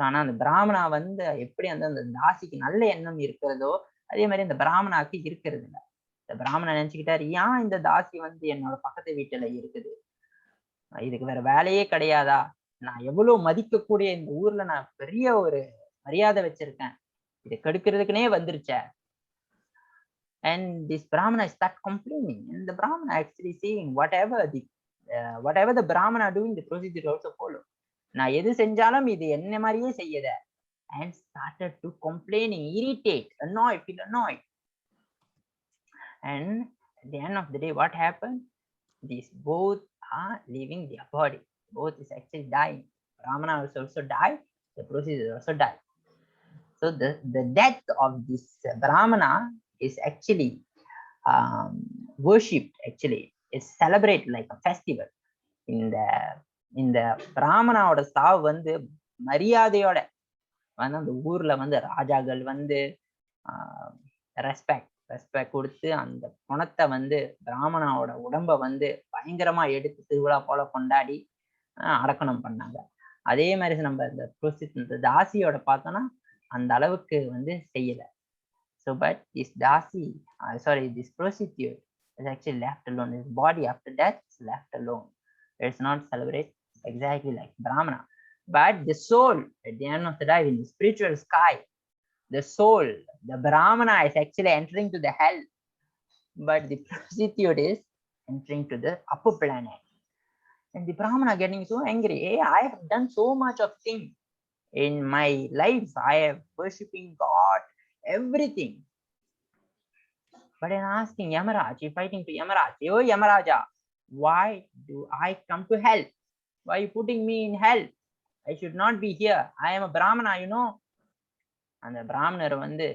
ஆனா அந்த பிராமணா வந்து எப்படி அந்த தாசிக்கு நல்ல எண்ணம் இருக்கிறதோ அதே மாதிரி இந்த பிராமணாக்கு இருக்கிறது இல்லை. இந்த பிராமணன் நினைச்சுக்கிட்டாரு, ஏன் இந்த தாசி வந்து என்னோட பக்கத்து வீட்டுல இருக்குது, இதுக்கு வேற வேலையே கிடையாதா, நான் எவ்வளவு மதிக்கக்கூடிய இந்த ஊர்ல நான் பெரிய ஒரு மரியாதை வச்சிருக்கேன், இதை கெடுக்கிறதுக்குனே வந்துருச்ச. And this Brahmana start complaining, and the Brahmana actually saying whatever the Brahmana doing, the prostitute also follow. நான் எது செஞ்சாலும் இது என்ன மாதிரியே செய்யத. And started to complaining, irritate, feel annoyed. And at the end of the day, what happened? These both are leaving their body. Both is actually dying. Brahmana also died, the prostitute also died. So the death of this Brahmana is actually worshipped. Actually, it's celebrated like a festival. இந்த பிராமணாவோட சாவு வந்து மரியாதையோட வந்து அந்த ஊர்ல வந்து ராஜாக்கள் வந்து ரெஸ்பெக்ட் கொடுத்து அந்த குணத்தை வந்து பிராமணாவோட உடம்ப வந்து பயங்கரமா எடுத்து திருவிழா போல கொண்டாடி அடக்கணம் பண்ணாங்க. அதே மாதிரி நம்ம இந்த தாசியோட பார்த்தோம்னா அந்த அளவுக்கு வந்து செய்யல. So but this this prostitute is actually left alone. His body after death is left alone. It's not celebrated exactly like Brahmana. But the soul at the end of the day in the spiritual sky, the soul, the Brahmana is actually entering to the hell, but the prostitute is entering to the upper planet. And the Brahmana getting so angry. Hey, I have done so much of things in my life. I have worshipping God, everything. But I'm asking Yamaraj, fighting to Yamaraj, oh Yamaraja, why do I come to hell? Why are you putting me in hell? I should not be here. I am a Brahmana, you know. அந்த பிராமணர் வந்து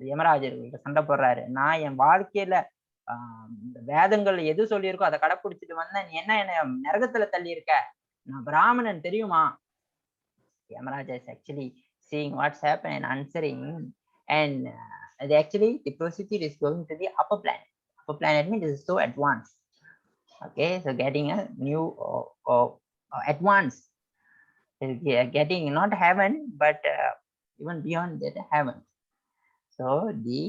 யமராஜர்கிட்ட சண்டை போடுறாரு. நான் என் வாழ்க்கையில வேதங்கள் எது சொல்லியிருக்கோ அதை கடைப்பிடிச்சிட்டு வந்தேன், நீ என்ன நரகத்துல தள்ளி இருக்க, நான் பிராமணன் தெரியுமா? Yamaraja is actually seeing what's happened and answering. And actually the prostitute is going to the upper planet. Upper planet means it is so advanced. Okay, so getting a new advanced, getting not heaven but even beyond that heaven. So the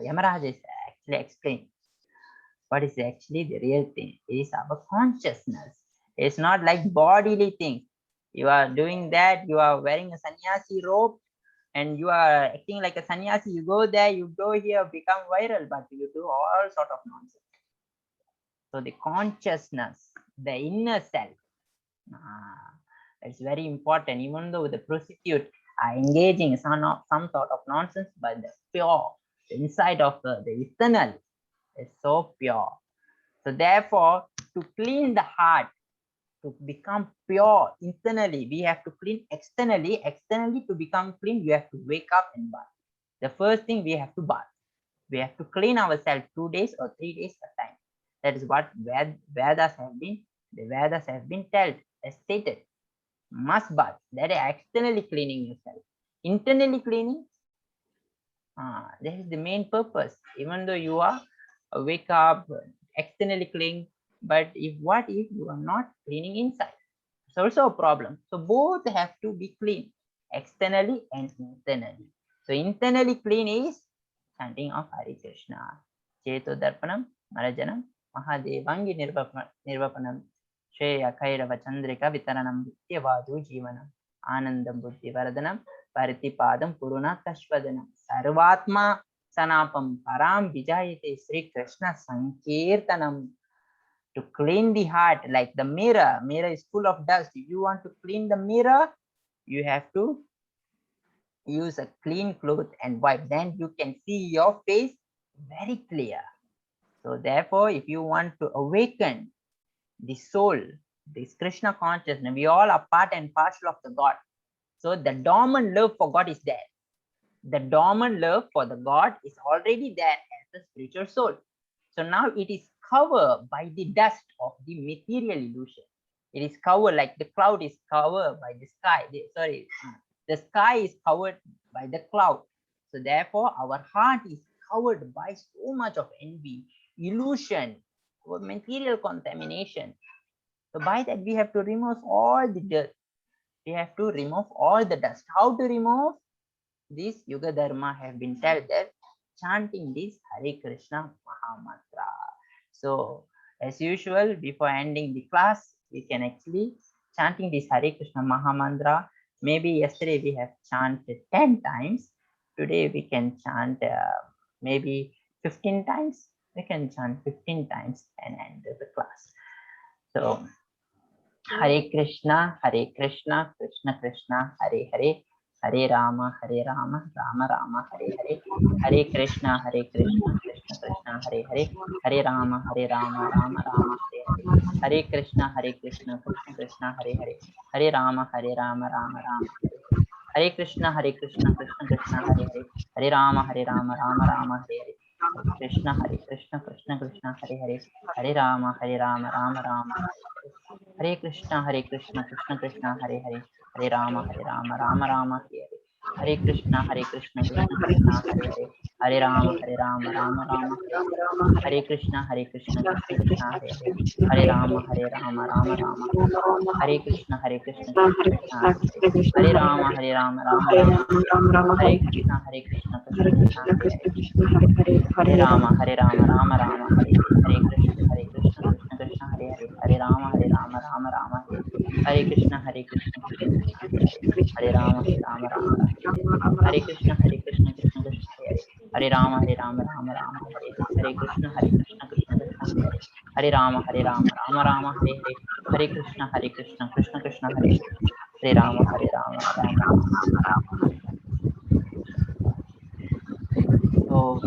Yamaraja is actually explaining what is actually the real thing. It is our consciousness. It's not like bodily things. You are doing that, you are wearing a sannyasi robe and you are acting like a sannyasi. You go there, you go here, become viral, but you do all sort of nonsense. So the consciousness, the inner self, it's very important. Even though the prostitute are engaging some sort of nonsense, but the pure, the inside of the eternal is so pure. So therefore, to clean the heart, to become pure internally, we have to clean externally. Externally, to become clean, you have to wake up and bath. The first thing, we have to bath. We have to clean ourselves 2 days or 3 days at a time. That is what Vedas have been stated. Must bath. That is externally cleaning yourself. Internally cleaning, that is the main purpose. Even though you are wake up, externally clean, but if you are not cleaning inside, it's also a problem. So both have to be clean, externally and internally. So internally clean is chanting of Hare Krishna. Cheto Darpanam, Marajanam, Mahadevangi Nirvapanam, Shreya Kairava Chandrika Vitaranam, Vityavadu Jivanam, Anandam Buddhi Varadanam, Paritipadam Puruna Kashvadanam, Sarvatma Sanapam Param Vijayate Sri Krishna Sankirtanam. To clean the heart, like the mirror is full of dust. If you want to clean the mirror, you have to use a clean cloth and wipe. Then you can see your face very clear. So therefore, if you want to awaken the soul, this Krishna consciousness, we all are part and parcel of the God. So the dormant love for God is there. The dormant love for the God is already there as a spiritual soul. So now it is covered by the dust of the material illusion. It is covered like the cloud is covered by the sky. The sky is covered by the cloud. So therefore, our heart is covered by so much of envy, illusion, or material contamination. So by that, we have to remove all the dirt. We have to remove all the dust. How to remove? This Yuga Dharma have been told that chanting this Hare Krishna Mahamantra. So as usual, before ending the class, we can actually chanting this Hare Krishna Mahamantra. Maybe yesterday we have chanted 10 times. Today we can chant maybe 15 times. We can chant 15 times and end the class. So Hare Krishna, Krishna Krishna, Hare Hare, Hare Rama, Rama Rama, Hare Hare, Hare Krishna, Krishna Krishna, Hare Hare, Hare Rama, Rama Rama, Hare Hare, Hare Krishna, Krishna Krishna, Hare Hare, Hare Rama, Rama Rama, Hare Hare, Hare Krishna, Krishna Krishna, Hare Hare, Hare Rama, Rama Rama, Hare Hare, Hare Krishna, Krishna Krishna, Hare Hare, Hare Rama, Rama Rama, Hare Krishna, Krishna Krishna, Hare Hare, Hare Rama, Rama Rama, Hare Hare, Hare Krishna, Krishna Krishna, Hare Hare, Hare Rama, Rama Rama, Hare Hare, Hare Krishna, Krishna Krishna, Hare Hare, Hare Rama, Rama Rama, Hare Hare, Hare Krishna, Krishna Krishna, Hare Hare, Hare Rama, Rama Rama, Hare Hare, Hare Krishna, Krishna Krishna, Hare Hare, Hare Rama, Rama Rama, Hare Hare, Hare Krishna, Krishna Krishna, Hare Hare, Hare Rama, Rama Rama, Hare Hare, Hare Krishna, Krishna Krishna, Hare Hare, Hare Rama, Rama Rama, Hare Hare, Hare Krishna, Krishna Krishna, Hare Hare, Hare Rama, Rama Rama, Hare Hare, Hare Krishna, Krishna Krishna, Hare Hare, Hare Rama, Rama Rama, Hare Hare, Hare Krishna, Krishna Krishna, Hare Hare, Hare Rama, Rama Rama. So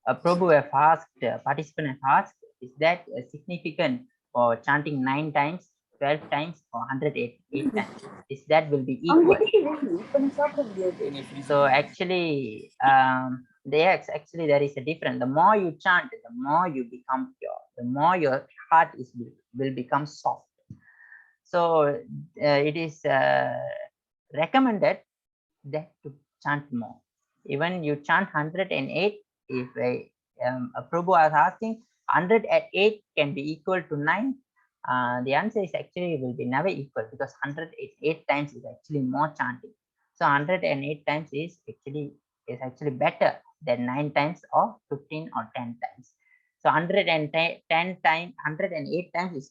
Prabhu have asked, participant have asked, is that significant for chanting 9 times, 12 times, or 108 times? Is that will be equal? So actually, actually there is a difference. The more you chant, the more you become pure. The more your heart will become soft. So it is recommended that to chant more. Even you chant 108, if a Prabhu was asking 108 can be equal to 9, the answer is actually will be never equal, because 108 times is actually more chanting. So 108 times is actually better than 9 times or 15 or 10 times. So 108 times is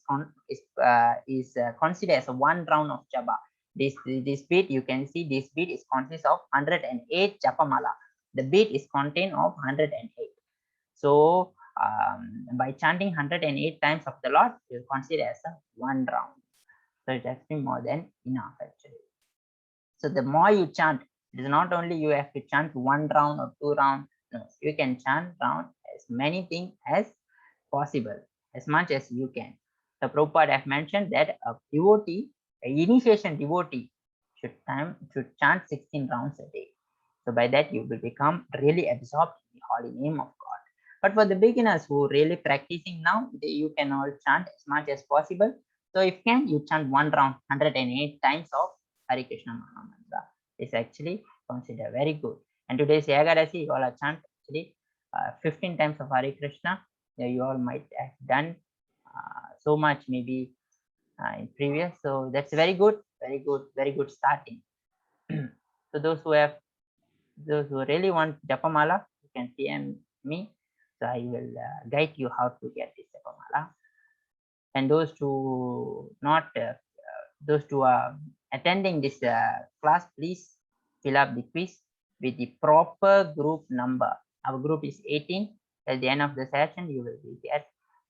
considered as a 1 round of japa. This beat, you can see this beat is consists of 108 japamala. The beat is contained of 108. So by chanting 108 times of the Lord, you consider as a 1 round. So it's actually more than enough actually. So the more you chant, it is not only you have to chant 1 round or 2 rounds. No, you can chant round as many things as possible, as much as you can. The Prabhupada have mentioned that a devotee, an initiation devotee, should chant 16 rounds a day. So by that you will become really absorbed in the holy name of God. But for the beginners who really practicing now, you can all chant as much as possible. So if can, you chant 1 round 108 times of Hare Krishna Mahamantra. It's actually considered very good. And today's Yagadasi, you all are chant actually 15 times of Hare Krishna. You all might have done so much maybe in previous. So that's very good, very good starting. So those who really want Japamala, you can PM me. So I will guide you how to get this Japamala. And those who those who are attending this class, please fill up the quiz with the proper group number. Our group is 18. At the end of the session, you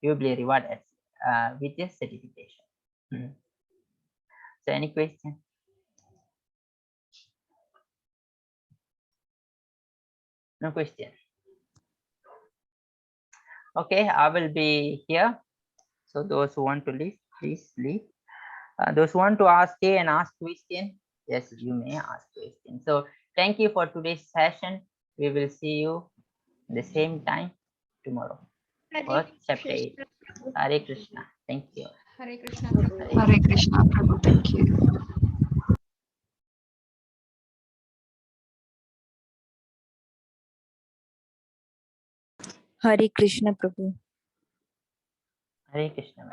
will be rewarded with your certification. So any question? No question. Okay, I will be here. So those who want to leave, please leave. Those who want to ask and ask question, yes, you may ask question. So thank you for today's session. We will see you the same time tomorrow for chapter 8. Hare Krishna. Thank you. Hare Krishna, Prabhu. Hare Krishna, Prabhu. Thank you. Hare Krishna, Prabhu. Hare Krishna.